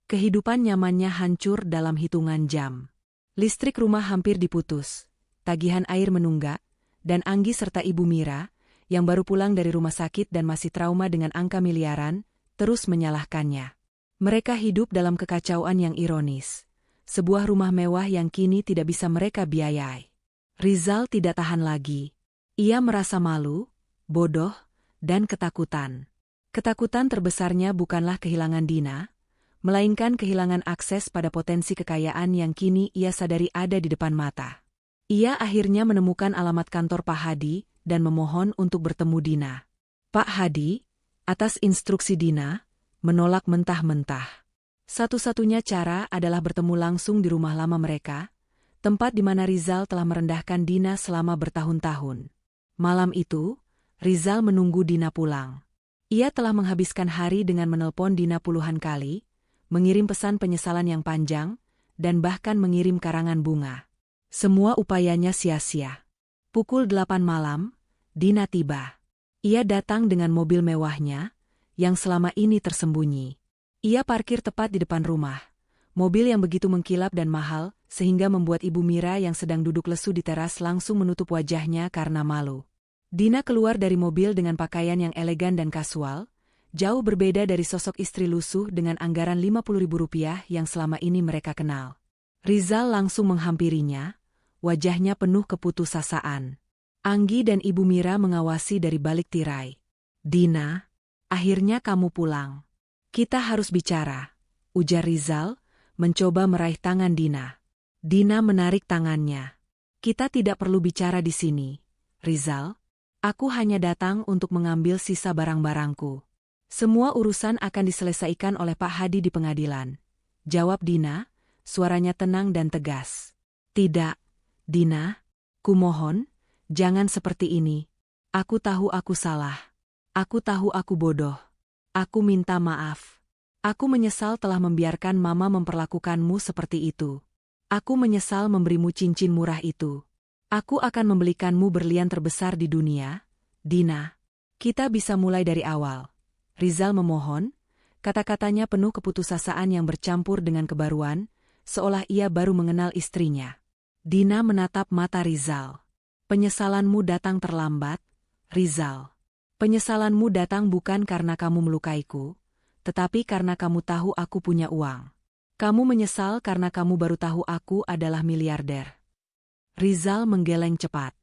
S1: Kehidupan nyamannya hancur dalam hitungan jam. Listrik rumah hampir diputus, tagihan air menunggak, dan Anggi serta Ibu Mira, yang baru pulang dari rumah sakit dan masih trauma dengan angka miliaran, terus menyalahkannya. Mereka hidup dalam kekacauan yang ironis. Sebuah rumah mewah yang kini tidak bisa mereka biayai. Rizal tidak tahan lagi. Ia merasa malu, bodoh, dan ketakutan. Ketakutan terbesarnya bukanlah kehilangan Dina, melainkan kehilangan akses pada potensi kekayaan yang kini ia sadari ada di depan mata. Ia akhirnya menemukan alamat kantor Pak Hadi dan memohon untuk bertemu Dina. Pak Hadi, atas instruksi Dina, menolak mentah-mentah. Satu-satunya cara adalah bertemu langsung di rumah lama mereka, tempat di mana Rizal telah merendahkan Dina selama bertahun-tahun. Malam itu, Rizal menunggu Dina pulang. Ia telah menghabiskan hari dengan menelpon Dina puluhan kali, mengirim pesan penyesalan yang panjang, dan bahkan mengirim karangan bunga. Semua upayanya sia-sia. Pukul 8 malam, Dina tiba. Ia datang dengan mobil mewahnya, yang selama ini tersembunyi. Ia parkir tepat di depan rumah. Mobil yang begitu mengkilap dan mahal, sehingga membuat Ibu Mira yang sedang duduk lesu di teras langsung menutup wajahnya karena malu. Dina keluar dari mobil dengan pakaian yang elegan dan kasual, jauh berbeda dari sosok istri lusuh dengan anggaran Rp50.000 yang selama ini mereka kenal. Rizal langsung menghampirinya, wajahnya penuh keputusasaan. Anggi dan Ibu Mira mengawasi dari balik tirai. "Dina, akhirnya kamu pulang. Kita harus bicara," ujar Rizal, mencoba meraih tangan Dina. Dina menarik tangannya. "Kita tidak perlu bicara di sini, Rizal. Aku hanya datang untuk mengambil sisa barang-barangku. Semua urusan akan diselesaikan oleh Pak Hadi di pengadilan," jawab Dina, suaranya tenang dan tegas. "Tidak, Dina. Kumohon, jangan seperti ini. Aku tahu aku salah. Aku tahu aku bodoh. Aku minta maaf. Aku menyesal telah membiarkan Mama memperlakukanmu seperti itu. Aku menyesal memberimu cincin murah itu. Aku akan membelikanmu berlian terbesar di dunia, Dina. Kita bisa mulai dari awal." Rizal memohon, kata-katanya penuh keputusasaan yang bercampur dengan kebaruan, seolah ia baru mengenal istrinya. Dina menatap mata Rizal. "Penyesalanmu datang terlambat, Rizal. Penyesalanmu datang bukan karena kamu melukaiku, tetapi karena kamu tahu aku punya uang. Kamu menyesal karena kamu baru tahu aku adalah miliarder." Rizal menggeleng cepat.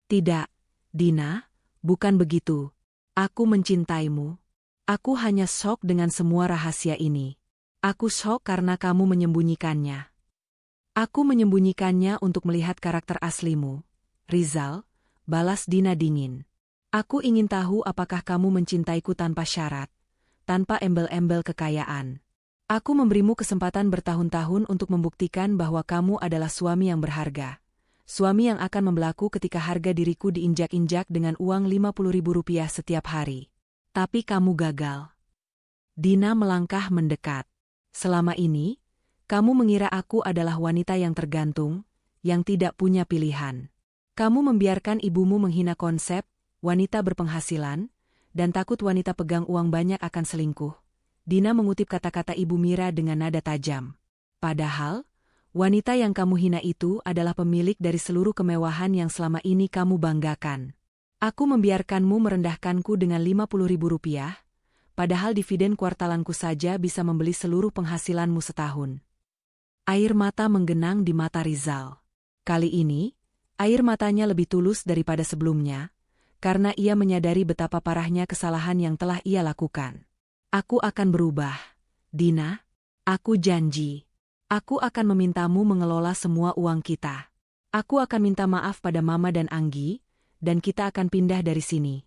S1: "Tidak, Dina, bukan begitu. Aku mencintaimu. Aku hanya syok dengan semua rahasia ini. Aku syok karena kamu menyembunyikannya. Aku menyembunyikannya untuk melihat karakter aslimu, Rizal," balas Dina dingin. "Aku ingin tahu apakah kamu mencintaiku tanpa syarat, tanpa embel-embel kekayaan. Aku memberimu kesempatan bertahun-tahun untuk membuktikan bahwa kamu adalah suami yang berharga. Suami yang akan membelaku ketika harga diriku diinjak-injak dengan uang Rp50.000 setiap hari. Tapi kamu gagal." Dina melangkah mendekat. "Selama ini, kamu mengira aku adalah wanita yang tergantung, yang tidak punya pilihan. Kamu membiarkan ibumu menghina konsep wanita berpenghasilan, dan takut wanita pegang uang banyak akan selingkuh." Dina mengutip kata-kata Ibu Mira dengan nada tajam. "Padahal, wanita yang kamu hina itu adalah pemilik dari seluruh kemewahan yang selama ini kamu banggakan. Aku membiarkanmu merendahkanku dengan Rp50.000, padahal dividen kuartalanku saja bisa membeli seluruh penghasilanmu setahun." Air mata menggenang di mata Rizal. Kali ini, air matanya lebih tulus daripada sebelumnya, karena ia menyadari betapa parahnya kesalahan yang telah ia lakukan. "Aku akan berubah, Dina. Aku janji. Aku akan memintamu mengelola semua uang kita. Aku akan minta maaf pada Mama dan Anggi, dan kita akan pindah dari sini."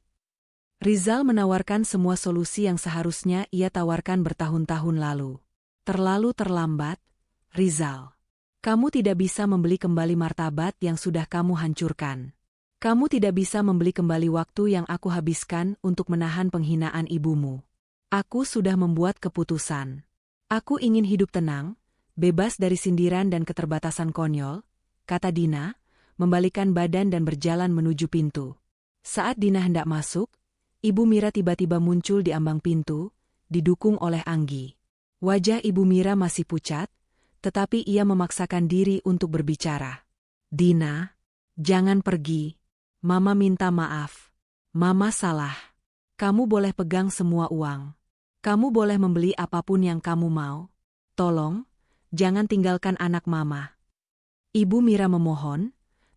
S1: Rizal menawarkan semua solusi yang seharusnya ia tawarkan bertahun-tahun lalu. "Terlalu terlambat, Rizal. Kamu tidak bisa membeli kembali martabat yang sudah kamu hancurkan. Kamu tidak bisa membeli kembali waktu yang aku habiskan untuk menahan penghinaan ibumu. Aku sudah membuat keputusan. Aku ingin hidup tenang, bebas dari sindiran dan keterbatasan konyol," kata Dina, membalikkan badan dan berjalan menuju pintu. Saat Dina hendak masuk, Ibu Mira tiba-tiba muncul di ambang pintu, didukung oleh Anggi. Wajah Ibu Mira masih pucat, tetapi ia memaksakan diri untuk berbicara. "Dina, jangan pergi. Mama minta maaf. Mama salah. Kamu boleh pegang semua uang. Kamu boleh membeli apapun yang kamu mau. Tolong, jangan tinggalkan anak Mama." Ibu Mira memohon,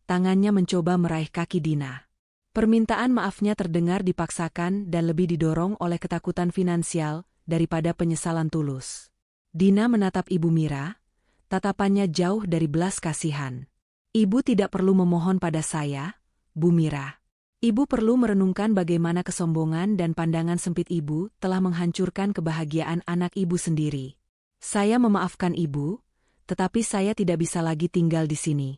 S1: tangannya mencoba meraih kaki Dina. Permintaan maafnya terdengar dipaksakan dan lebih didorong oleh ketakutan finansial daripada penyesalan tulus. Dina menatap Ibu Mira, tatapannya jauh dari belas kasihan. "Ibu tidak perlu memohon pada saya, Bu Mira. Ibu perlu merenungkan bagaimana kesombongan dan pandangan sempit ibu telah menghancurkan kebahagiaan anak ibu sendiri. Saya memaafkan ibu, tetapi saya tidak bisa lagi tinggal di sini.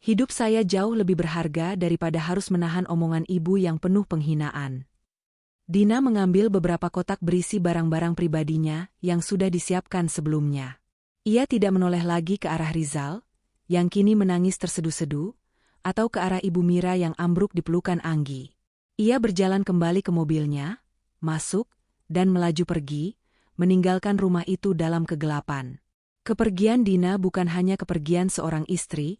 S1: Hidup saya jauh lebih berharga daripada harus menahan omongan ibu yang penuh penghinaan. Dina mengambil beberapa kotak berisi barang-barang pribadinya yang sudah disiapkan sebelumnya. Ia tidak menoleh lagi ke arah Rizal, yang kini menangis terseduh-seduh, atau ke arah Ibu Mira yang ambruk di pelukan Anggi. Ia berjalan kembali ke mobilnya, masuk, dan melaju pergi, meninggalkan rumah itu dalam kegelapan. Kepergian Dina bukan hanya kepergian seorang istri,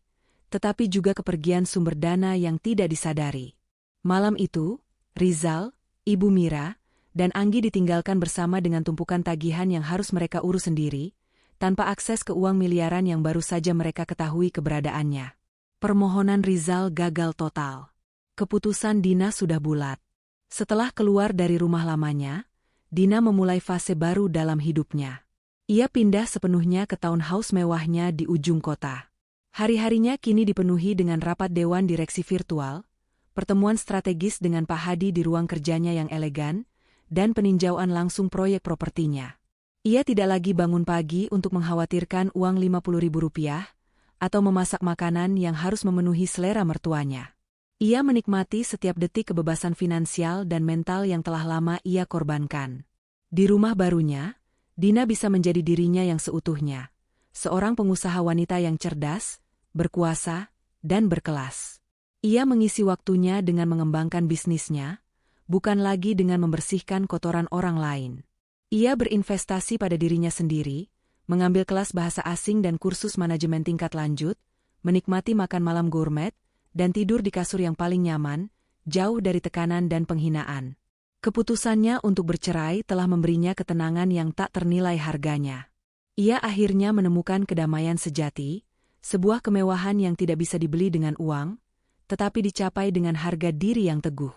S1: tetapi juga kepergian sumber dana yang tidak disadari. Malam itu, Rizal, Ibu Mira, dan Anggi ditinggalkan bersama dengan tumpukan tagihan yang harus mereka urus sendiri, tanpa akses ke uang miliaran yang baru saja mereka ketahui keberadaannya. Permohonan Rizal gagal total. Keputusan Dina sudah bulat. Setelah keluar dari rumah lamanya, Dina memulai fase baru dalam hidupnya. Ia pindah sepenuhnya ke townhouse mewahnya di ujung kota. Hari-harinya kini dipenuhi dengan rapat dewan direksi virtual, pertemuan strategis dengan Pak Hadi di ruang kerjanya yang elegan, dan peninjauan langsung proyek propertinya. Ia tidak lagi bangun pagi untuk mengkhawatirkan uang Rp50.000 atau memasak makanan yang harus memenuhi selera mertuanya. Ia menikmati setiap detik kebebasan finansial dan mental yang telah lama ia korbankan. Di rumah barunya, Dina bisa menjadi dirinya yang seutuhnya, seorang pengusaha wanita yang cerdas, berkuasa, dan berkelas. Ia mengisi waktunya dengan mengembangkan bisnisnya, bukan lagi dengan membersihkan kotoran orang lain. Ia berinvestasi pada dirinya sendiri, mengambil kelas bahasa asing dan kursus manajemen tingkat lanjut, menikmati makan malam gourmet, dan tidur di kasur yang paling nyaman, jauh dari tekanan dan penghinaan. Keputusannya untuk bercerai telah memberinya ketenangan yang tak ternilai harganya. Ia akhirnya menemukan kedamaian sejati, sebuah kemewahan yang tidak bisa dibeli dengan uang, tetapi dicapai dengan harga diri yang teguh.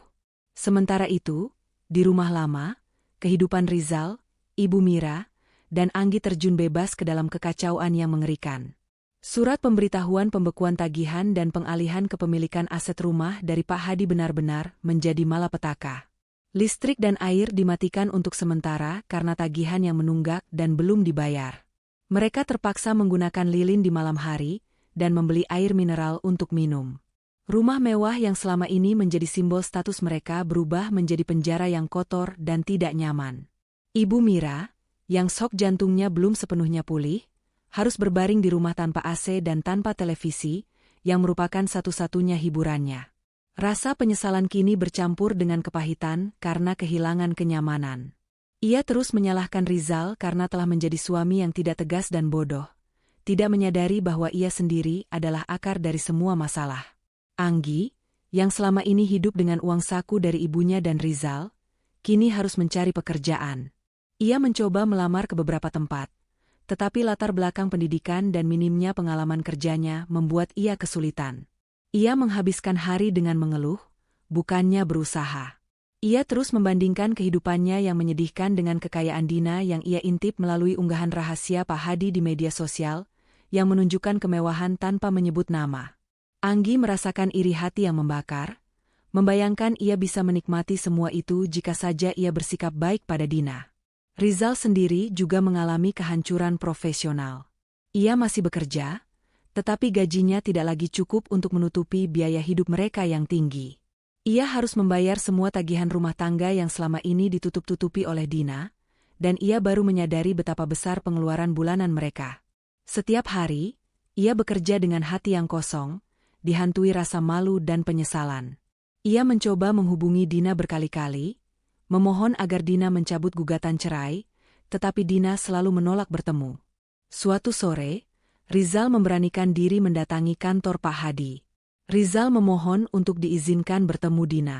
S1: Sementara itu, di rumah lama, kehidupan Rizal, Ibu Mira, dan Anggi terjun bebas ke dalam kekacauan yang mengerikan. Surat pemberitahuan pembekuan tagihan dan pengalihan kepemilikan aset rumah dari Pak Hadi benar-benar menjadi malapetaka. Listrik dan air dimatikan untuk sementara karena tagihan yang menunggak dan belum dibayar. Mereka terpaksa menggunakan lilin di malam hari dan membeli air mineral untuk minum. Rumah mewah yang selama ini menjadi simbol status mereka berubah menjadi penjara yang kotor dan tidak nyaman. Ibu Mira, yang shock jantungnya belum sepenuhnya pulih, harus berbaring di rumah tanpa AC dan tanpa televisi, yang merupakan satu-satunya hiburannya. Rasa penyesalan kini bercampur dengan kepahitan karena kehilangan kenyamanan. Ia terus menyalahkan Rizal karena telah menjadi suami yang tidak tegas dan bodoh, tidak menyadari bahwa ia sendiri adalah akar dari semua masalah. Anggi, yang selama ini hidup dengan uang saku dari ibunya dan Rizal, kini harus mencari pekerjaan. Ia mencoba melamar ke beberapa tempat, tetapi latar belakang pendidikan dan minimnya pengalaman kerjanya membuat ia kesulitan. Ia menghabiskan hari dengan mengeluh, bukannya berusaha. Ia terus membandingkan kehidupannya yang menyedihkan dengan kekayaan Dina yang ia intip melalui unggahan rahasia Pak Hadi di media sosial, yang menunjukkan kemewahan tanpa menyebut nama. Anggi merasakan iri hati yang membakar, membayangkan ia bisa menikmati semua itu jika saja ia bersikap baik pada Dina. Rizal sendiri juga mengalami kehancuran profesional. Ia masih bekerja, tetapi gajinya tidak lagi cukup untuk menutupi biaya hidup mereka yang tinggi. Ia harus membayar semua tagihan rumah tangga yang selama ini ditutup-tutupi oleh Dina, dan ia baru menyadari betapa besar pengeluaran bulanan mereka. Setiap hari, ia bekerja dengan hati yang kosong, dihantui rasa malu dan penyesalan. Ia mencoba menghubungi Dina berkali-kali, memohon agar Dina mencabut gugatan cerai, tetapi Dina selalu menolak bertemu. Suatu sore, Rizal memberanikan diri mendatangi kantor Pak Hadi. Rizal memohon untuk diizinkan bertemu Dina.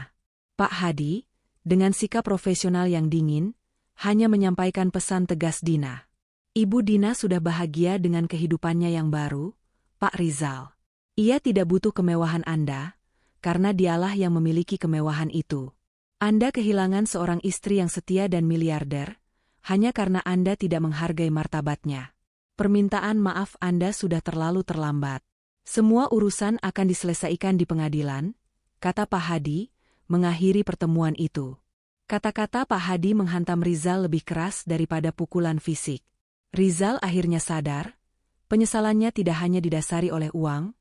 S1: Pak Hadi, dengan sikap profesional yang dingin, hanya menyampaikan pesan tegas Dina. Ibu Dina sudah bahagia dengan kehidupannya yang baru, Pak Rizal. Ia tidak butuh kemewahan Anda, karena dialah yang memiliki kemewahan itu. Anda kehilangan seorang istri yang setia dan miliarder, hanya karena Anda tidak menghargai martabatnya. Permintaan maaf Anda sudah terlalu terlambat. Semua urusan akan diselesaikan di pengadilan, kata Pak Hadi, mengakhiri pertemuan itu. Kata-kata Pak Hadi menghantam Rizal lebih keras daripada pukulan fisik. Rizal akhirnya sadar, penyesalannya tidak hanya didasari oleh uang,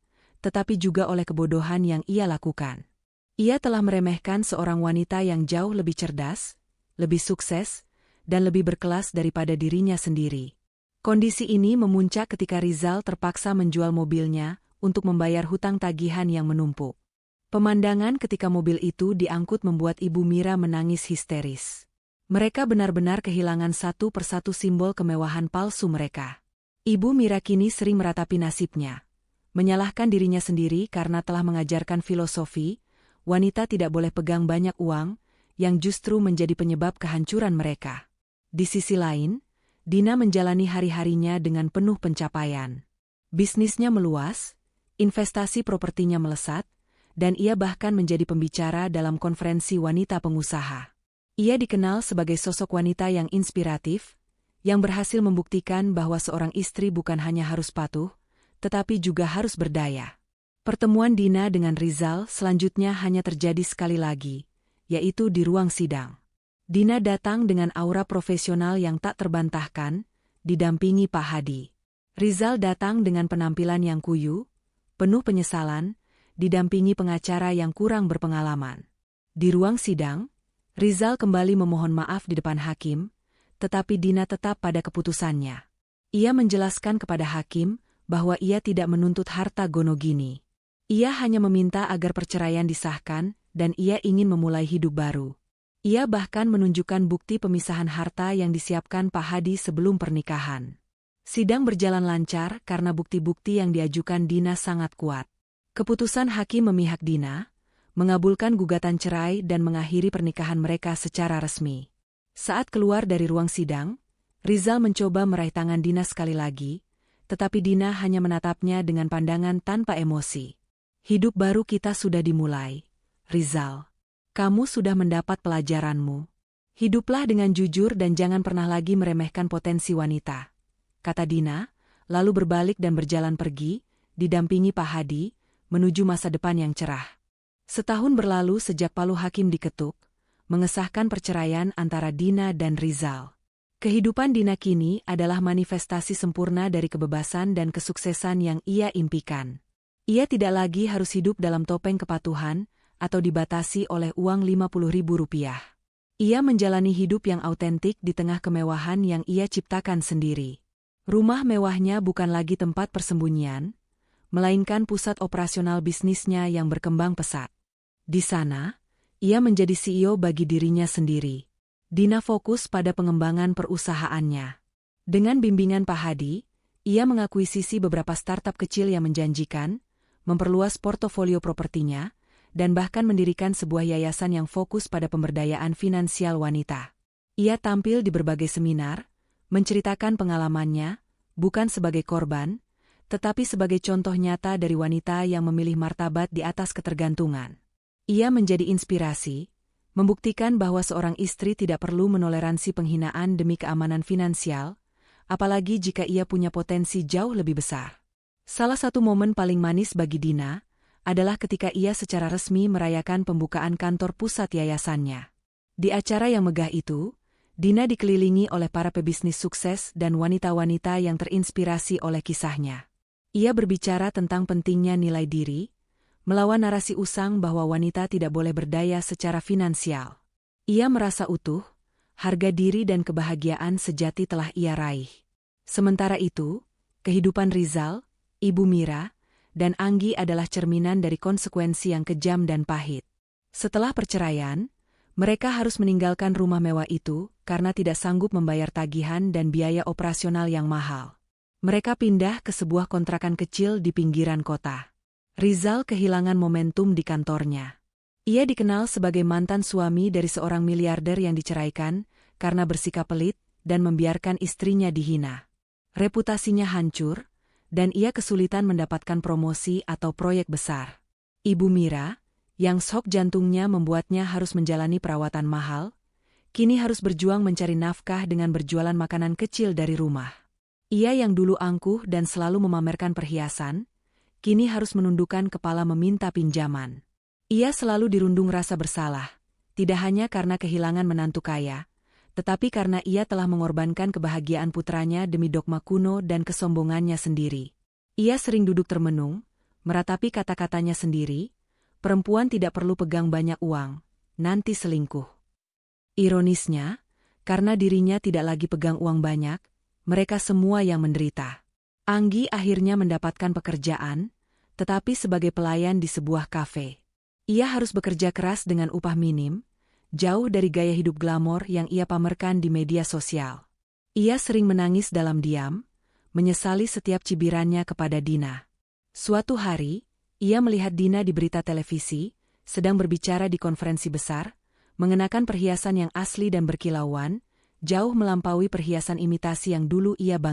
S1: tetapi juga oleh kebodohan yang ia lakukan. Ia telah meremehkan seorang wanita yang jauh lebih cerdas, lebih sukses, dan lebih berkelas daripada dirinya sendiri. Kondisi ini memuncak ketika Rizal terpaksa menjual mobilnya untuk membayar hutang tagihan yang menumpuk. Pemandangan ketika mobil itu diangkut membuat Ibu Mira menangis histeris. Mereka benar-benar kehilangan satu persatu simbol kemewahan palsu mereka. Ibu Mira kini sering meratapi nasibnya. Menyalahkan dirinya sendiri karena telah mengajarkan filosofi, wanita tidak boleh pegang banyak uang, yang justru menjadi penyebab kehancuran mereka. Di sisi lain, Dina menjalani hari-harinya dengan penuh pencapaian. Bisnisnya meluas, investasi propertinya melesat, dan ia bahkan menjadi pembicara dalam konferensi wanita pengusaha. Ia dikenal sebagai sosok wanita yang inspiratif, yang berhasil membuktikan bahwa seorang istri bukan hanya harus patuh, tetapi juga harus berdaya. Pertemuan Dina dengan Rizal selanjutnya hanya terjadi sekali lagi, yaitu di ruang sidang. Dina datang dengan aura profesional yang tak terbantahkan, didampingi Pak Hadi. Rizal datang dengan penampilan yang kuyu, penuh penyesalan, didampingi pengacara yang kurang berpengalaman. Di ruang sidang, Rizal kembali memohon maaf di depan hakim, tetapi Dina tetap pada keputusannya. Ia menjelaskan kepada hakim bahwa ia tidak menuntut harta gonogini. Ia hanya meminta agar perceraian disahkan dan ia ingin memulai hidup baru. Ia bahkan menunjukkan bukti pemisahan harta yang disiapkan Pak Hadi sebelum pernikahan. Sidang berjalan lancar karena bukti-bukti yang diajukan Dina sangat kuat. Keputusan hakim memihak Dina, mengabulkan gugatan cerai dan mengakhiri pernikahan mereka secara resmi. Saat keluar dari ruang sidang, Rizal mencoba meraih tangan Dina sekali lagi, tetapi Dina hanya menatapnya dengan pandangan tanpa emosi. Hidup baru kita sudah dimulai, Rizal. Kamu sudah mendapat pelajaranmu. Hiduplah dengan jujur dan jangan pernah lagi meremehkan potensi wanita, kata Dina, lalu berbalik dan berjalan pergi, didampingi Pak Hadi, menuju masa depan yang cerah. Setahun berlalu sejak palu hakim diketuk, mengesahkan perceraian antara Dina dan Rizal. Kehidupan Dina kini adalah manifestasi sempurna dari kebebasan dan kesuksesan yang ia impikan. Ia tidak lagi harus hidup dalam topeng kepatuhan atau dibatasi oleh uang Rp50.000. Ia menjalani hidup yang autentik di tengah kemewahan yang ia ciptakan sendiri. Rumah mewahnya bukan lagi tempat persembunyian, melainkan pusat operasional bisnisnya yang berkembang pesat. Di sana, ia menjadi CEO bagi dirinya sendiri. Dina fokus pada pengembangan perusahaannya. Dengan bimbingan Pak Hadi, ia mengakuisisi beberapa startup kecil yang menjanjikan, memperluas portofolio propertinya, dan bahkan mendirikan sebuah yayasan yang fokus pada pemberdayaan finansial wanita. Ia tampil di berbagai seminar, menceritakan pengalamannya, bukan sebagai korban, tetapi sebagai contoh nyata dari wanita yang memilih martabat di atas ketergantungan. Ia menjadi inspirasi, membuktikan bahwa seorang istri tidak perlu menoleransi penghinaan demi keamanan finansial, apalagi jika ia punya potensi jauh lebih besar. Salah satu momen paling manis bagi Dina adalah ketika ia secara resmi merayakan pembukaan kantor pusat yayasannya. Di acara yang megah itu, Dina dikelilingi oleh para pebisnis sukses dan wanita-wanita yang terinspirasi oleh kisahnya. Ia berbicara tentang pentingnya nilai diri, melawan narasi usang bahwa wanita tidak boleh berdaya secara finansial. Ia merasa utuh, harga diri dan kebahagiaan sejati telah ia raih. Sementara itu, kehidupan Rizal, Ibu Mira, dan Anggi adalah cerminan dari konsekuensi yang kejam dan pahit. Setelah perceraian, mereka harus meninggalkan rumah mewah itu karena tidak sanggup membayar tagihan dan biaya operasional yang mahal. Mereka pindah ke sebuah kontrakan kecil di pinggiran kota. Rizal kehilangan momentum di kantornya. Ia dikenal sebagai mantan suami dari seorang miliarder yang diceraikan karena bersikap pelit dan membiarkan istrinya dihina. Reputasinya hancur, dan ia kesulitan mendapatkan promosi atau proyek besar. Ibu Mira, yang shock jantungnya membuatnya harus menjalani perawatan mahal, kini harus berjuang mencari nafkah dengan berjualan makanan kecil dari rumah. Ia yang dulu angkuh dan selalu memamerkan perhiasan, kini harus menundukkan kepala meminta pinjaman. Ia selalu dirundung rasa bersalah, tidak hanya karena kehilangan menantu kaya, tetapi karena ia telah mengorbankan kebahagiaan putranya demi dogma kuno dan kesombongannya sendiri. Ia sering duduk termenung, meratapi kata-katanya sendiri, perempuan tidak perlu pegang banyak uang, nanti selingkuh. Ironisnya, karena dirinya tidak lagi pegang uang banyak, mereka semua yang menderita. Anggi akhirnya mendapatkan pekerjaan, tetapi sebagai pelayan di sebuah kafe. Ia harus bekerja keras dengan upah minim, jauh dari gaya hidup glamor yang ia pamerkan di media sosial. Ia sering menangis dalam diam, menyesali setiap cibirannya kepada Dina. Suatu hari, ia melihat Dina di berita televisi, sedang berbicara di konferensi besar, mengenakan perhiasan yang asli dan berkilauan, jauh melampaui perhiasan imitasi yang dulu ia banggakan.